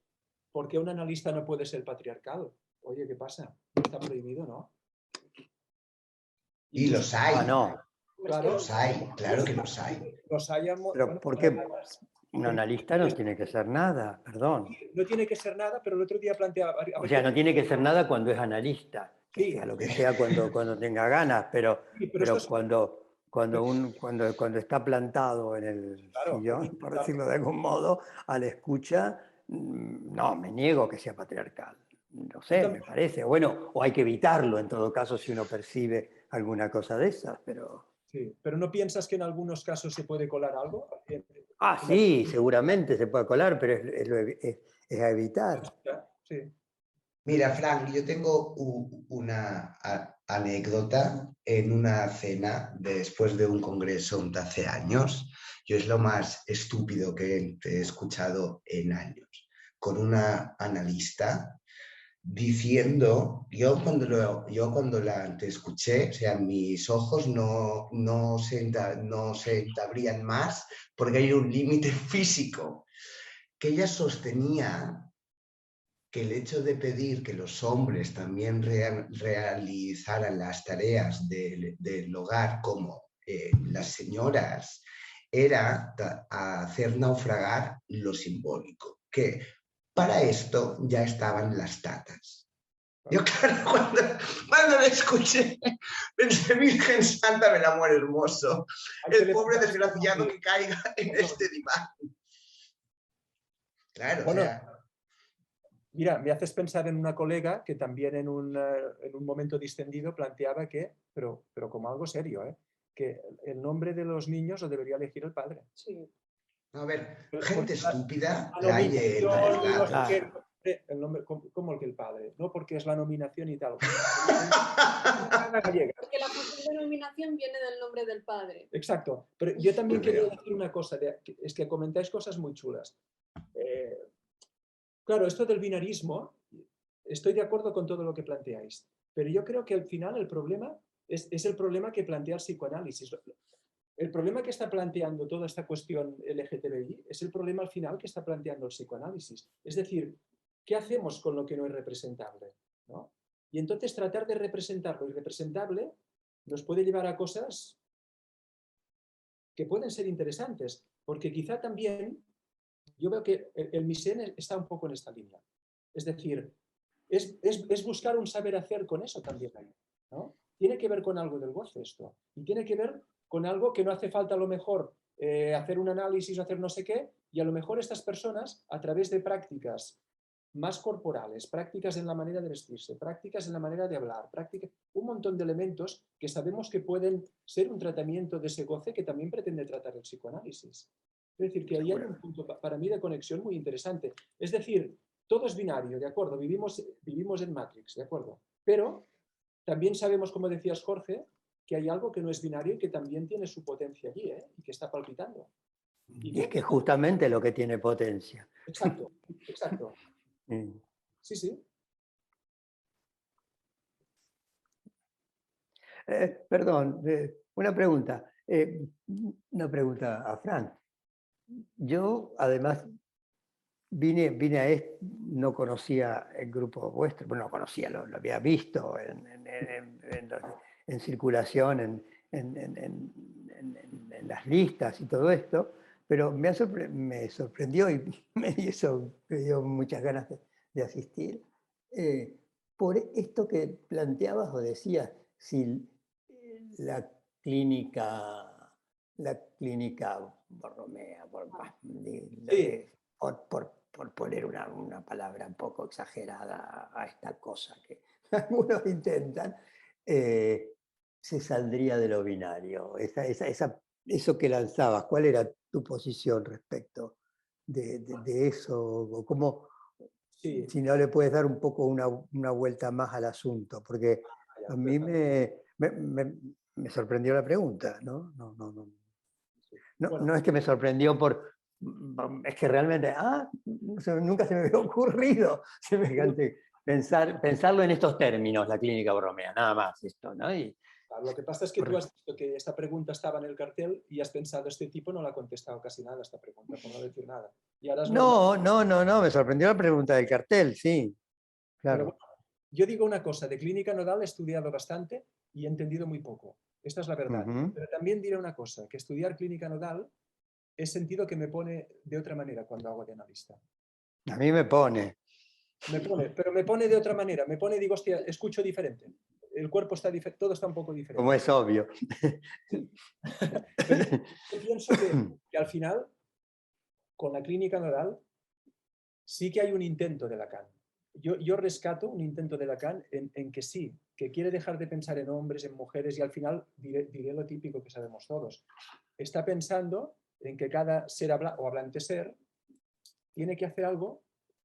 ¿por qué un analista no puede ser patriarcal? Oye, ¿qué pasa? Está prohibido, ¿no? Y los hay, no. Claro, los hay, claro que los hay. los hayamos, Pero bueno, ¿por qué además, un analista no tiene que ser nada? Perdón. no tiene que ser nada, pero el otro día planteaba... a O ver, sea, no tiene que ser nada cuando es analista, que Sí. sea lo que sea cuando tenga ganas, pero esto es- cuando está plantado en el Claro, sillón, por decirlo de algún modo, a la escucha, no, me niego que sea patriarcal. No sé, me parece. Bueno, o hay que evitarlo en todo caso si uno percibe alguna cosa de esas, pero... sí, pero ¿no piensas que en algunos casos se puede colar algo? Ah, sí, seguramente se puede colar, pero es a evitar. Sí. Mira, Frank, yo tengo una anécdota en una cena después de un congreso de hace años. Yo es lo más estúpido que he escuchado en años. Con una analista diciendo, yo cuando te escuché, o sea, mis ojos no se abrían más porque hay un límite físico, que ella sostenía que el hecho de pedir que los hombres también realizaran las tareas del hogar como las señoras era hacer naufragar lo simbólico, que para esto ya estaban las tatas. Yo, claro, cuando lo escuché, pensé, Virgen Santa del Amor Hermoso, el pobre desgraciado que caiga en este diván. Claro, Bueno, o sea... Mira, me haces pensar en una colega que también en un momento distendido planteaba que, pero como algo serio, que el nombre de los niños lo debería elegir el padre. Sí. A ver, Porque gente estúpida la la hay en todos nominación y no sé lados. qué, el nombre, como el que el padre, no porque es la nominación y tal. Porque la posible denominación viene del nombre del padre. Exacto, pero yo también quería decir una cosa, es que comentáis cosas muy chulas. Claro, esto del binarismo, estoy de acuerdo con todo lo que planteáis, pero yo creo que al final el problema es el problema que plantea el psicoanálisis. El problema que está planteando toda esta cuestión LGTBI es el problema al final que está planteando el psicoanálisis. Es decir, ¿qué hacemos con lo que no es representable? ¿No? Y entonces tratar de representar lo irrepresentable nos puede llevar a cosas que pueden ser interesantes, porque quizá también yo veo que el Misen está un poco en esta línea. Es decir, es buscar un saber hacer con eso también ahí, ¿no? Tiene que ver con algo del goce esto, y tiene que ver con algo que no hace falta a lo mejor hacer un análisis o hacer no sé qué, y a lo mejor estas personas, a través de prácticas más corporales, prácticas en la manera de vestirse, prácticas en la manera de hablar, un montón de elementos que sabemos que pueden ser un tratamiento de ese goce que también pretende tratar el psicoanálisis. Es decir, que ahí hay un punto para mí de conexión muy interesante. Es decir, todo es binario, ¿de acuerdo? Vivimos en Matrix, ¿de acuerdo? Pero también sabemos, como decías, Jorge, que hay algo que no es binario y que también tiene su potencia allí, y que está palpitando. Y es que justamente lo que tiene potencia. Exacto, exacto. Sí, sí. Perdón, una pregunta a Fran. Yo, además, vine a esto, no conocía el grupo vuestro, bueno, no conocía, lo había visto en circulación, en las listas y todo esto, pero me sorprendió y me dio muchas ganas de asistir, por esto que planteabas o decías, si la clínica Borromea, Sí. por poner una palabra un poco exagerada a esta cosa que algunos intentan, se saldría de lo binario. Eso que lanzabas, ¿cuál era tu posición respecto de eso? ¿O cómo Sí, si no le puedes dar un poco una vuelta más al asunto, porque ya, a mí perfecto. me sorprendió la pregunta, ¿no? Sí. Bueno, No es que me sorprendió es que realmente, nunca se me había ocurrido semejante, pensarlo en estos términos, la clínica borromea, nada más esto, ¿no? lo que pasa es que tú has visto que esta pregunta estaba en el cartel y has pensado, este tipo no la ha contestado casi nada a esta pregunta, por no decir nada. Y ahora es normal. No, me sorprendió la pregunta del cartel, sí, Pero claro. bueno, yo digo una cosa, de clínica nodal he estudiado bastante y he entendido muy poco. Esta es la verdad. Ujú. Pero también diré una cosa, que estudiar clínica nodal he sentido que me pone de otra manera cuando hago de analista. A mí me pone. Pero me pone de otra manera. Me pone, digo, hostia, escucho diferente. El cuerpo está diferente, todo está un poco Como diferente. es obvio. Pero yo pienso que al final, con la clínica nodal, sí que hay un intento de Lacan. Yo rescato un intento de Lacan en que sí, que quiere dejar de pensar en hombres, en mujeres, y al final diré lo típico que sabemos todos. Está pensando en que cada ser o hablante ser tiene que hacer algo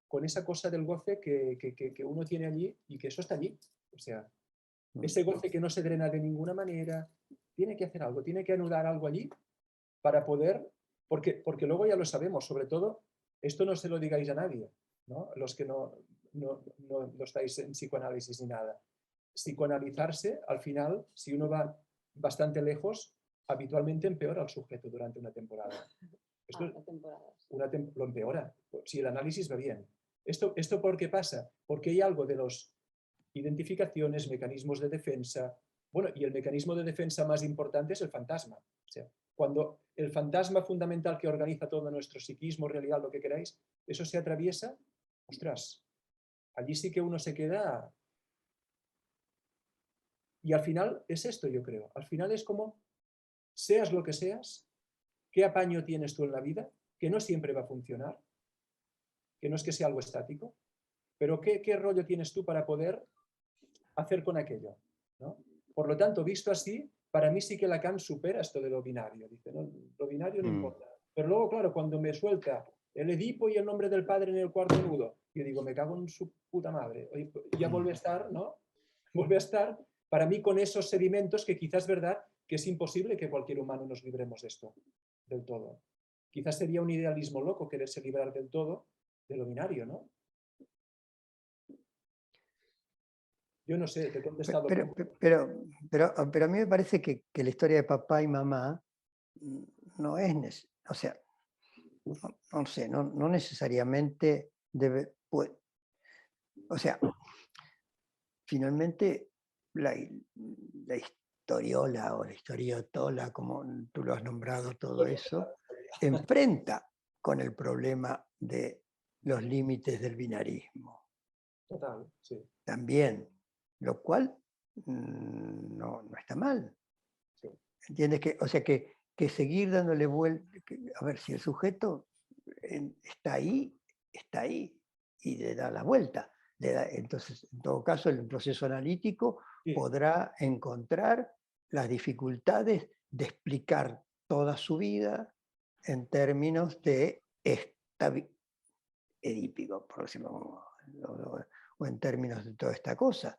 con esa cosa del goce que uno tiene allí y que eso está allí. O sea, ese goce que no se drena de ninguna manera, tiene que hacer algo, tiene que anudar algo allí para poder, porque luego ya lo sabemos, sobre todo, esto no se lo digáis a nadie, ¿no? Los que no estáis en psicoanálisis ni nada. Psicoanalizarse, al final, si uno va bastante lejos, habitualmente empeora al sujeto durante una temporada. Esto lo empeora, si el análisis va bien. ¿Esto por qué pasa? Porque hay algo de las identificaciones, mecanismos de defensa. Bueno, y el mecanismo de defensa más importante es el fantasma. O sea, cuando el fantasma fundamental que organiza todo nuestro psiquismo, realidad, lo que queráis, eso se atraviesa, ostras, allí sí que uno se queda. Y al final es esto, yo creo. Al final es como, seas lo que seas, qué apaño tienes tú en la vida, que no siempre va a funcionar, que no es que sea algo estático, pero qué rollo tienes tú para poder hacer con aquello, ¿no? Por lo tanto, visto así, para mí sí que Lacan supera esto de lo binario. Dice, no, lo binario no importa. Pero luego, claro, cuando me suelta el Edipo y el nombre del padre en el cuarto nudo, yo digo, me cago en su puta madre. Ya vuelve a estar, ¿no? Vuelve a estar, para mí, con esos sedimentos que quizás es verdad que es imposible que cualquier humano nos libremos de esto, del todo. Quizás sería un idealismo loco quererse librar del todo de lo binario, ¿no? Yo no sé, te he contestado. Pero a mí me parece que la historia de papá y mamá no es, o sea, no sé, no necesariamente debe, o sea, finalmente la historiola o la historiotola, como tú lo has nombrado, todo eso, enfrenta con el problema de los límites del binarismo. Total, sí. También, lo cual no está mal. Sí. ¿Entiendes? O sea, que seguir dándole vuelta, a ver, si el sujeto está ahí, y le da la vuelta. Entonces, en todo caso, el proceso analítico Sí. podrá encontrar las dificultades de explicar toda su vida en términos de edípico, por decirlo, o en términos de toda esta cosa.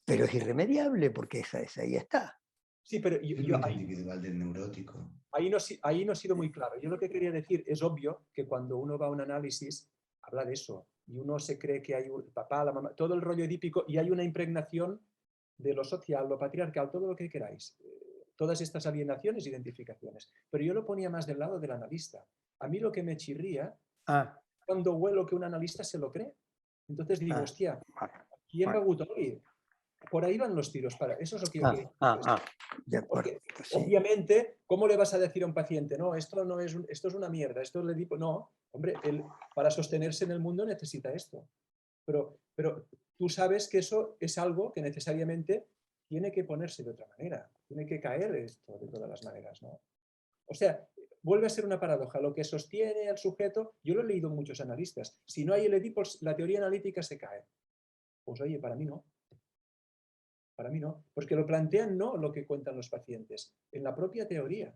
Pero es irremediable porque ahí está. Sí, pero Es yo muy individual del neurótico. ahí no he sido muy claro. Yo lo que quería decir es obvio que cuando uno va a un análisis habla de eso y uno se cree que hay un papá, la mamá, todo el rollo edípico y hay una impregnación de lo social, lo patriarcal, todo lo que queráis. Todas estas alienaciones, identificaciones. Pero yo lo ponía más del lado del analista. A mí lo que me chirría cuando huelo que un analista se lo cree. Entonces digo, hostia, ¿quién va a Gutori? Por ahí van los tiros. Eso es lo que yo quería decir. Porque, sí. obviamente, ¿cómo le vas a decir a un paciente? No, esto es una mierda, esto es el Edipo. No, hombre, él para sostenerse en el mundo necesita esto. Pero tú sabes que eso es algo que necesariamente tiene que ponerse de otra manera. Tiene que caer esto de todas las maneras, ¿no? O sea, vuelve a ser una paradoja. Lo que sostiene al sujeto, yo lo he leído en muchos analistas. Si no hay el Edipo, la teoría analítica se cae. Pues oye, para mí no. Para mí no, porque lo plantean no lo que cuentan los pacientes, en la propia teoría.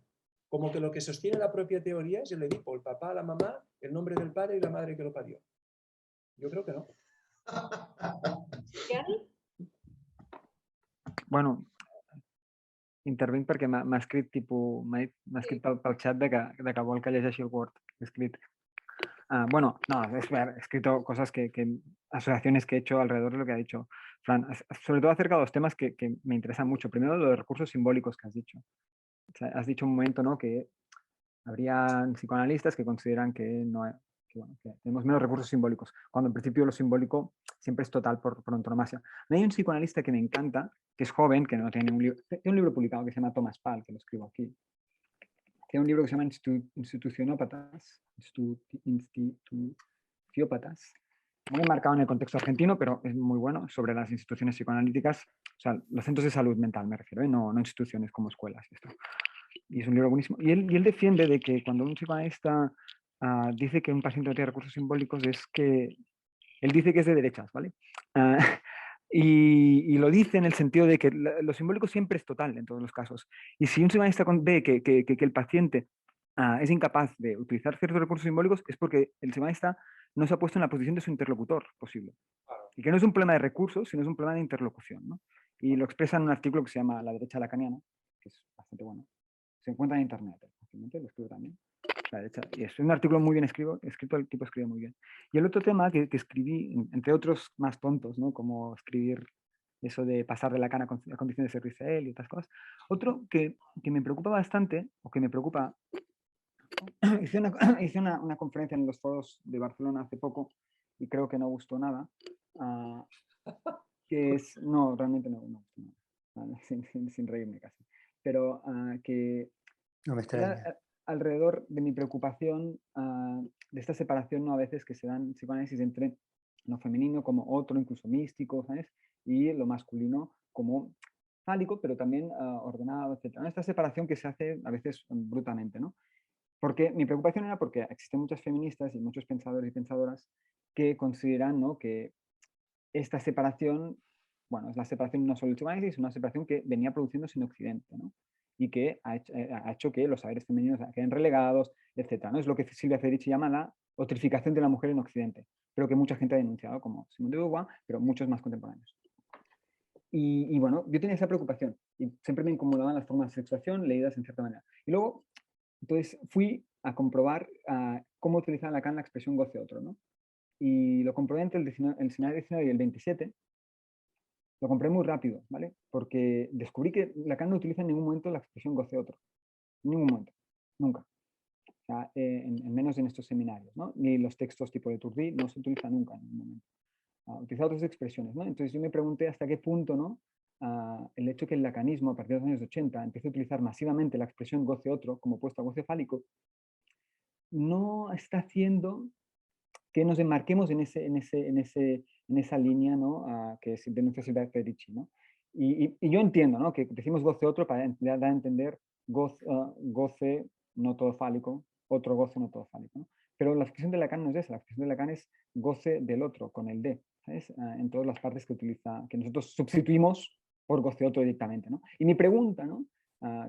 Como que lo que sostiene la propia teoría es el Edipo, el papá, la mamá, el nombre del padre y la madre que lo parió. Yo creo que no. Miquel? Bueno, intervinc perquè m'ha escrit tipus, m'ha escrit pel xat de que vol que llegeixi el Word que he escrit. Bueno, no, he escrito cosas asociaciones que he hecho alrededor de lo que ha dicho Fran, sobre todo acerca de los temas que me interesan mucho. Primero, lo de recursos simbólicos que has dicho. O sea, has dicho un momento, ¿no?, que habría psicoanalistas que consideran que tenemos menos recursos simbólicos, cuando en principio lo simbólico siempre es total por antonomasia. Hay un psicoanalista que me encanta, que es joven, que no tiene un libro publicado que se llama Thomas Pal, que lo escribo aquí. Tiene un libro que se llama Institucionópatas, muy enmarcado en el contexto argentino, pero es muy bueno, sobre las instituciones psicoanalíticas, o sea, los centros de salud mental me refiero, no instituciones como escuelas. Esto. Y es un libro buenísimo. Y él defiende de que cuando un psicoanalista dice que un paciente no tiene recursos simbólicos, es que él dice que es de derechas, ¿vale? Y lo dice en el sentido de que lo simbólico siempre es total en todos los casos. Y si un psicoanalista ve que el paciente es incapaz de utilizar ciertos recursos simbólicos, es porque el psicoanalista no se ha puesto en la posición de su interlocutor posible. Y que no es un problema de recursos, sino es un problema de interlocución, ¿no? Y lo expresa en un artículo que se llama La derecha lacaniana, que es bastante bueno. Se encuentra en internet, fácilmente, lo escribo también. La derecha, y es un artículo muy bien escrito, el tipo escribe muy bien. Y el otro tema que escribí, entre otros más tontos, ¿no?, como escribir eso de pasar de la cana a condiciones de Rizel y otras cosas. Otro que me preocupa bastante, o que me preocupa, hice una conferencia en los foros de Barcelona hace poco y creo que no gustó nada, que es, no, realmente no gustó nada, sin reírme casi, pero que No me extraña. alrededor de mi preocupación de esta separación, ¿no?, a veces que se dan psicoanálisis entre lo femenino como otro, incluso místico, ¿sabes?, y lo masculino como fálico, pero también ordenado, etc. Esta separación que se hace a veces brutalmente, ¿no? Porque mi preocupación era porque existen muchas feministas y muchos pensadores y pensadoras que consideran, ¿no?, que esta separación, bueno, es la separación no solo del psicoanálisis, es una separación que venía produciéndose en Occidente, ¿no?, y que ha hecho que los saberes femeninos queden relegados, etc., ¿no? Es lo que Silvia Federici llama la otrificación de la mujer en Occidente, pero que mucha gente ha denunciado, como Simone de Beauvoir, pero muchos más contemporáneos. Y bueno, yo tenía esa preocupación y siempre me incomodaban las formas de sexuación leídas en cierta manera. Y luego, entonces, fui a comprobar cómo utilizaba Lacan la expresión goce otro, ¿no? Y lo comprobé entre el seminario 19 y el 27. Lo compré muy rápido, ¿vale? Porque descubrí que Lacan no utiliza en ningún momento la expresión goce otro. En ningún momento. Nunca. O sea, en menos en estos seminarios, ¿no? Ni los textos tipo de Turdi no se utiliza nunca en ningún momento. Utiliza otras expresiones, ¿no? Entonces yo me pregunté hasta qué punto, ¿no?, el hecho que el lacanismo a partir de los años 80 empiece a utilizar masivamente la expresión goce otro como opuesto a goce fálico, no está haciendo que nos enmarquemos en esa línea, ¿no?, que denuncia Silvia Federici, ¿no? Y yo entiendo, ¿no?, que decimos goce otro para dar a entender goce no todo fálico, otro goce no todo fálico, ¿no? Pero la expresión de Lacan no es esa, la expresión de Lacan es goce del otro, con el de, ¿sabes? En todas las partes que nosotros substituimos por goce otro directamente, ¿no? Y mi pregunta, ¿no?,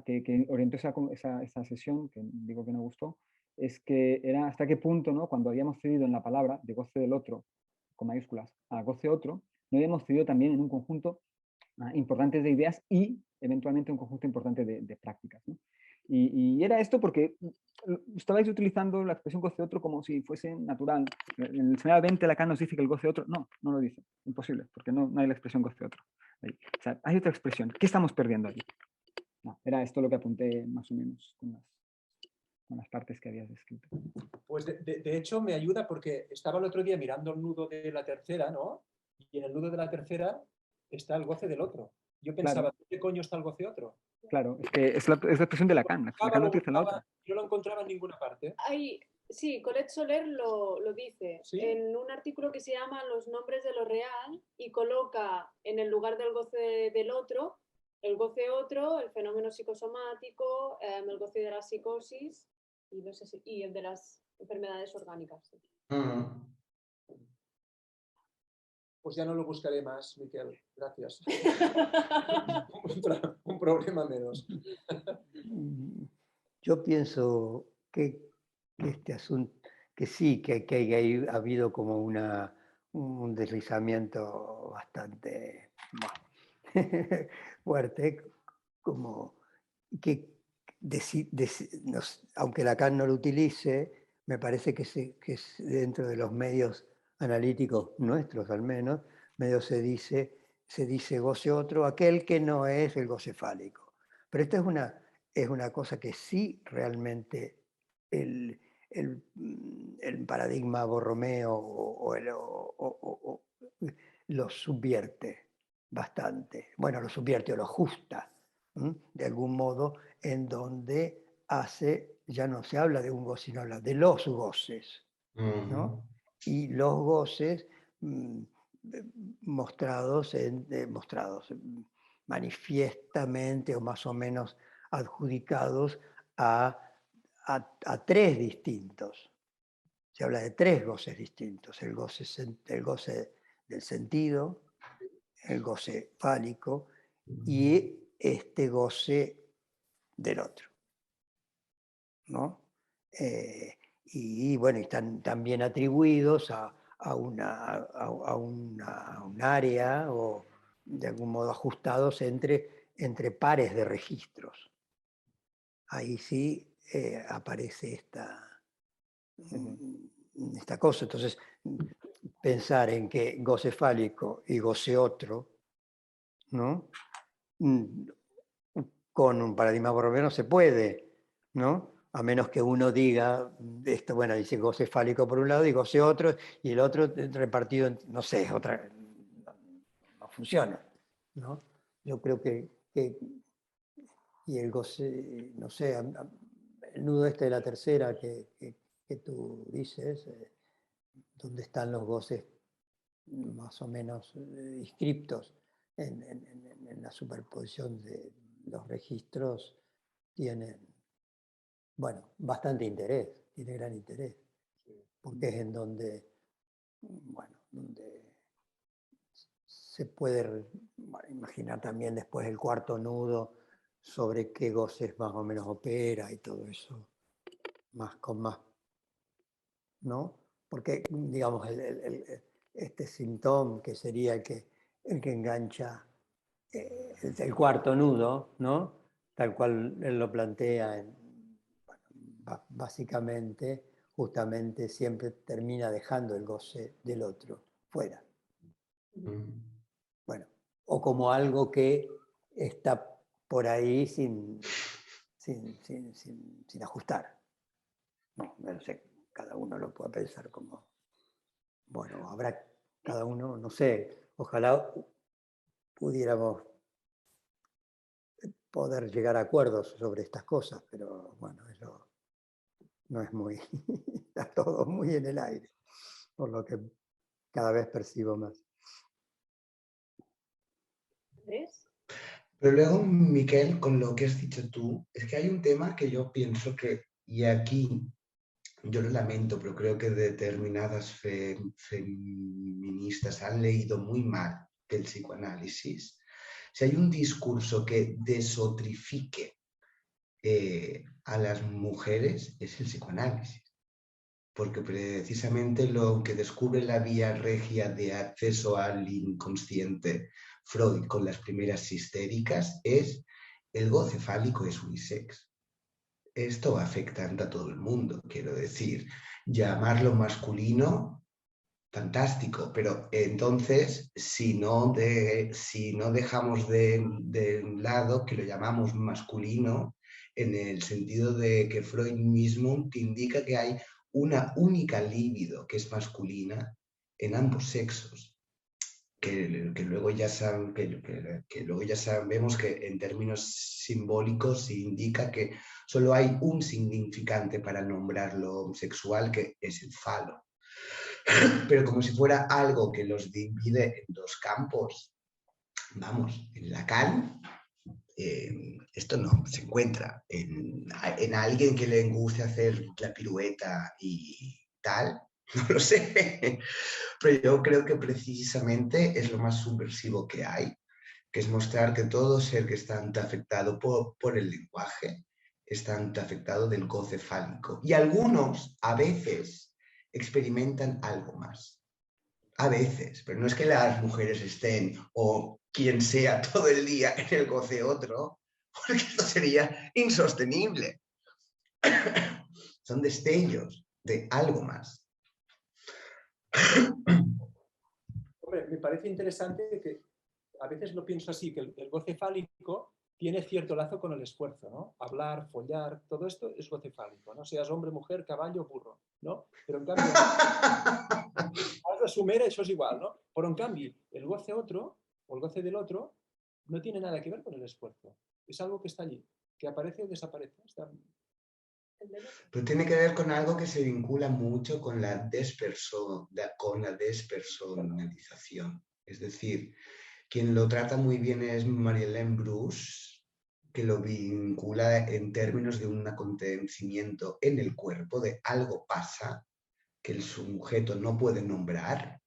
que orientó esa sesión, que digo que no gustó, es que era hasta qué punto, ¿no?, cuando habíamos cedido en la palabra de goce del otro, con mayúsculas, a goce otro, no habíamos cedido también en un conjunto importante de ideas y eventualmente un conjunto importante de prácticas, ¿no? Y era esto porque estabais utilizando la expresión goce otro como si fuese natural. En el seminario 20 Lacan nos dice que el goce otro, no lo dice, imposible, porque no hay la expresión goce otro. O sea, hay otra expresión. ¿Qué estamos perdiendo aquí? No, era esto lo que apunté más o menos con las partes que habías escrito. Pues de hecho me ayuda porque estaba el otro día mirando el nudo de la tercera, ¿no? Y en el nudo de la tercera está el goce del otro. Yo pensaba, Claro. ¿qué coño está el goce otro? Claro, es que es la expresión de Lacan. Lacan no utiliza la otra. Yo no lo encontraba en ninguna parte. Sí, Colette Soler lo dice, ¿Sí? en un artículo que se llama Los nombres de lo real, y coloca en el lugar del goce del otro, el goce otro, el fenómeno psicosomático, el goce de la psicosis y, no sé y el de las enfermedades orgánicas. Sí. Pues ya no lo buscaré más, Miquel. Gracias. un problema menos. Yo pienso que este asunto, que sí, que ha habido como una un deslizamiento bastante fuerte, como que aunque Lacan no lo utilice, me parece que dentro de los medios analíticos nuestros al menos, medio se dice goce otro, aquel que no es el goce fálico. Pero esta es una cosa que sí realmente el paradigma Borromeo lo subvierte bastante. Bueno, lo subvierte o lo ajusta, de algún modo, en donde ya no se habla de un goce, sino habla de los goces, ¿no? Y los goces mostrados manifiestamente o más o menos adjudicados a tres distintos. Se habla de tres goces distintos: el goce del sentido, el goce fálico y este goce del otro, ¿no? Y bueno, están también atribuidos a un área, o de algún modo ajustados entre pares de registros. Ahí sí aparece esta cosa. Entonces, pensar en que goce fálico y goce otro, ¿no? Con un paradigma borromeo no se puede, ¿no? A menos que uno diga, esto, bueno, dice goce fálico por un lado y goce otro, y el otro repartido en, no sé, no funciona, ¿no? Yo creo y el goce, no sé, el nudo este de la tercera que tú dices, donde están los goces más o menos inscriptos en la superposición de los registros, tienen, bueno, bastante interés, tiene gran interés, porque es en donde, bueno, donde se puede imaginar también después el cuarto nudo, sobre qué goces más o menos opera y todo eso, con más, ¿no? Porque, digamos, este síntoma que sería el que engancha el cuarto nudo, ¿no? Tal cual él lo plantea, básicamente, justamente siempre termina dejando el goce del otro fuera. Bueno, o como algo que está por ahí sin ajustar. No sé, cada uno lo puede pensar como, bueno, habrá cada uno, no sé, ojalá pudiéramos poder llegar a acuerdos sobre estas cosas, pero bueno, eso no es muy, está todo muy en el aire, por lo que cada vez percibo más. ¿Ves? Pero luego, Miquel, con lo que has dicho tú, es que hay un tema que yo pienso que, y aquí yo lo lamento, pero creo que determinadas feministas han leído muy mal el psicoanálisis. Si hay un discurso que desotrifique a las mujeres, es el psicoanálisis. Porque precisamente lo que descubre la vía regia de acceso al inconsciente Freud con las primeras histéricas es el goce fálico es unisex. Esto afecta a todo el mundo, quiero decir, llamarlo masculino, fantástico, pero entonces si no dejamos de lado que lo llamamos masculino, en el sentido de que Freud mismo te indica que hay una única libido que es masculina en ambos sexos, que luego ya sabemos que en términos simbólicos indica que solo hay un significante para nombrarlo sexual, que es el falo. Pero como si fuera algo que los divide en dos campos. Vamos, en Lacan esto no se encuentra en alguien que le guste hacer la pirueta y tal, no lo sé, pero yo creo que precisamente es lo más subversivo que hay, que es mostrar que todo ser que está afectado por el lenguaje está afectado del goce fálico, y algunos a veces experimentan algo más. A veces, pero no es que las mujeres estén o quien sea todo el día en el goce otro, porque esto sería insostenible. Son destellos de algo más. Hombre, me parece interesante que a veces lo pienso así, que el goce fálico tiene cierto lazo con el esfuerzo, ¿no? Hablar, follar, todo esto es goce fálico, ¿no? Seas hombre, mujer, caballo, burro, ¿no? Pero en cambio, has de asumir, eso es igual, ¿no? Pero en cambio, el goce otro, o el goce del otro, no tiene nada que ver con el esfuerzo. Es algo que está allí, que aparece o desaparece. Pero tiene que ver con algo que se vincula mucho con la despersonalización. Es decir, quien lo trata muy bien es Marie-Hélène Bruce, que lo vincula en términos de un acontecimiento en el cuerpo, de algo pasa que el sujeto no puede nombrar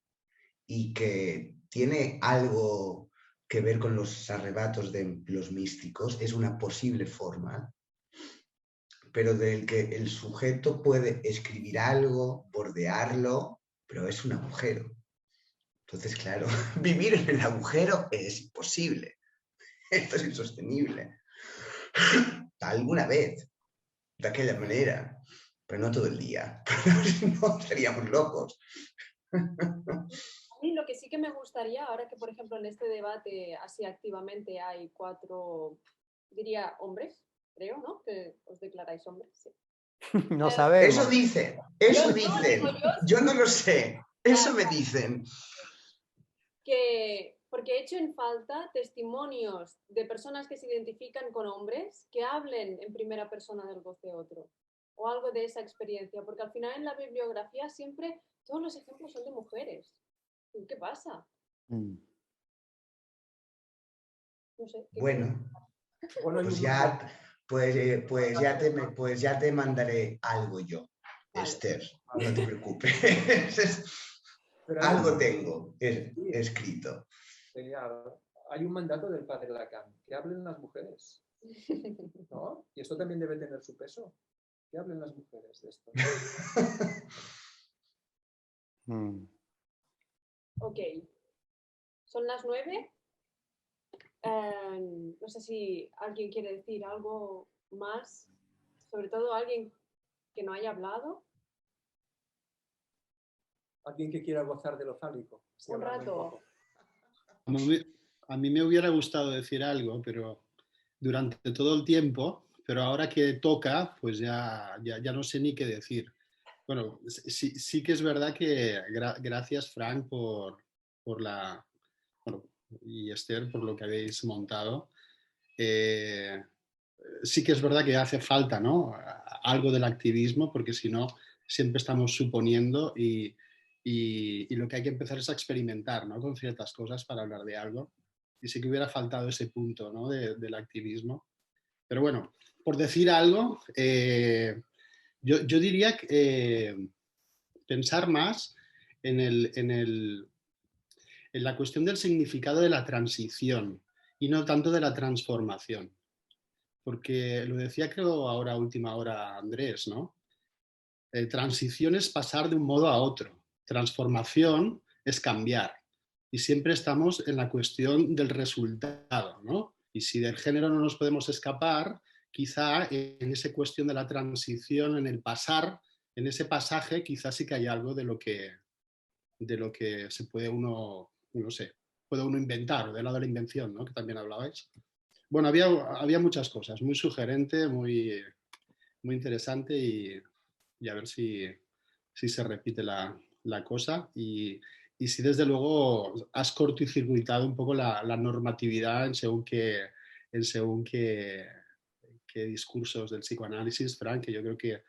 y que tiene algo que ver con los arrebatos de los místicos, es una posible forma, pero del que el sujeto puede escribir algo, bordearlo, pero es un agujero. Entonces, claro, vivir en el agujero es imposible. Esto es insostenible. Alguna vez, de aquella manera, pero no todo el día. No, seríamos locos. A mí lo que sí que me gustaría, ahora que por ejemplo en este debate así activamente hay 4, diría hombres, creo, ¿no? Que os declaráis hombres, sí. No sabemos. Eso dicen, eso Yo, dicen. no, digo Yo no lo sé, eso me dicen. porque he hecho en falta testimonios de personas que se identifican con hombres que hablen en primera persona del goce otro o algo de esa experiencia, porque al final en la bibliografía siempre todos los ejemplos son de mujeres. ¿Qué pasa? Mm. No sé. Bueno, Bueno, pues ya te mandaré algo yo, Vale. Esther, no te preocupes. pero Algo tengo Sí. escrito. Genial. Hay un mandato del padre Lacan, que hablen las mujeres, ¿no? Y esto también debe tener su peso. Que hablen las mujeres de esto. Ok. Son las 9. No sé si alguien quiere decir algo más, sobre todo alguien que no haya hablado. Alguien que quiera gozar de lo fálico. Sí, Un rato. A mí me hubiera gustado decir algo, pero durante todo el tiempo, pero ahora que toca, pues ya no sé ni qué decir. Bueno, sí que es verdad que gracias, Frank, por la... Bueno, y Esther, por lo que habéis montado. Sí que es verdad que hace falta, ¿no? Algo del activismo, porque si no, siempre estamos suponiendo y lo que hay que empezar es a experimentar, ¿no? Con ciertas cosas para hablar de algo. Y sí que hubiera faltado ese punto, ¿no? Del activismo. Pero bueno, por decir algo, yo diría que pensar más en la cuestión del significado de la transición y no tanto de la transformación. Porque lo decía creo ahora a última hora Andrés, ¿no? Transición es pasar de un modo a otro. Transformación es cambiar. Y siempre estamos en la cuestión del resultado, ¿no? Y si del género no nos podemos escapar, quizá en esa cuestión de la transición, en el pasar, en ese pasaje, quizás sí que hay algo de lo que se puede uno, no sé, puede uno inventar, del lado de la invención, ¿no? Que también hablabais. Bueno, había muchas cosas, muy sugerente, muy interesante y a ver si se repite la cosa y si desde luego has corto y circuitado un poco la normatividad en según qué discursos del psicoanálisis, Frank, que yo creo que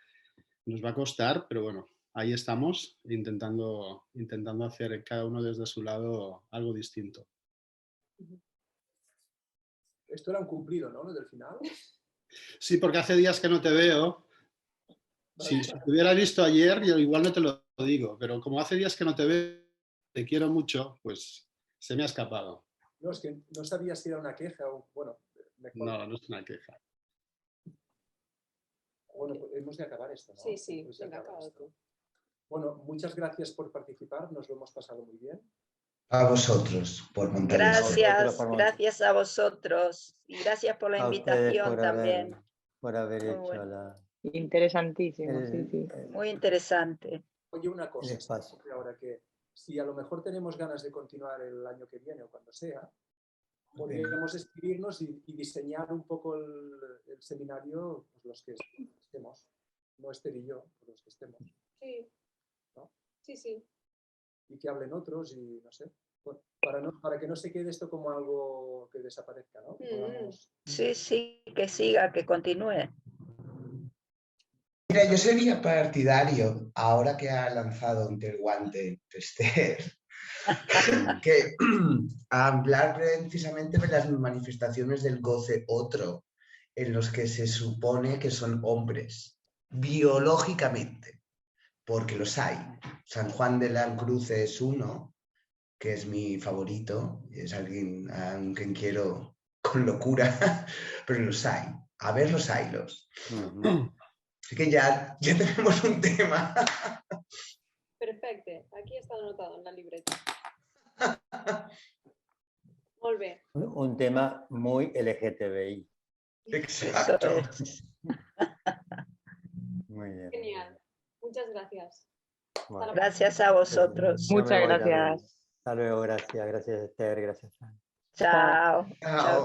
nos va a costar, pero bueno, ahí estamos intentando hacer cada uno desde su lado algo distinto. Esto era un cumplido, ¿no? Lo del final. Sí, porque hace días que no te veo. Si te hubiera visto ayer, yo igual no te lo digo, pero como hace días que no te veo, te quiero mucho, pues se me ha escapado. No, es que no sabía si era una queja o, bueno, mejor. No, no es una queja. Bueno, pues hemos de acabar esto, ¿no? Sí, Pues ya venga, acaba acaba esto. tú. Bueno, muchas gracias por participar, nos lo hemos pasado muy bien. A vosotros por montar esto. Gracias a vosotros y gracias por la A ustedes invitación también. por haber Muy hecho bueno. Interesantísimo, sí, sí. Muy interesante. Oye, una el cosa, espacio. ahora que si a lo mejor tenemos ganas de continuar el año que viene o cuando sea, podríamos escribirnos y diseñar un poco el seminario, pues los que estemos. No Esther y yo, pues los que estemos. Sí, ¿no? sí, sí. Y que hablen otros y no sé. Bueno, para que no se quede esto como algo que desaparezca, ¿no? Que podamos... Sí, sí, que siga, que continúe. Mira, yo sería partidario, ahora que ha lanzado ante el guante Esther, que hablar precisamente de las manifestaciones del goce otro, en los que se supone que son hombres, biológicamente, porque los hay. San Juan de la Cruz es uno, que es mi favorito, es alguien a quien quiero con locura, pero los hay. A ver los haylos. Así que ya tenemos un tema. Perfecto, aquí está anotado en la libreta. Molt bé. Un tema muy LGTBI. Exacto. Muy bien. Genial. Muchas gracias. Bueno, Gracias a vosotros. no me Muchas voy gracias. también. Hasta luego, gracias Esther, gracias Fran. Chao. Chao.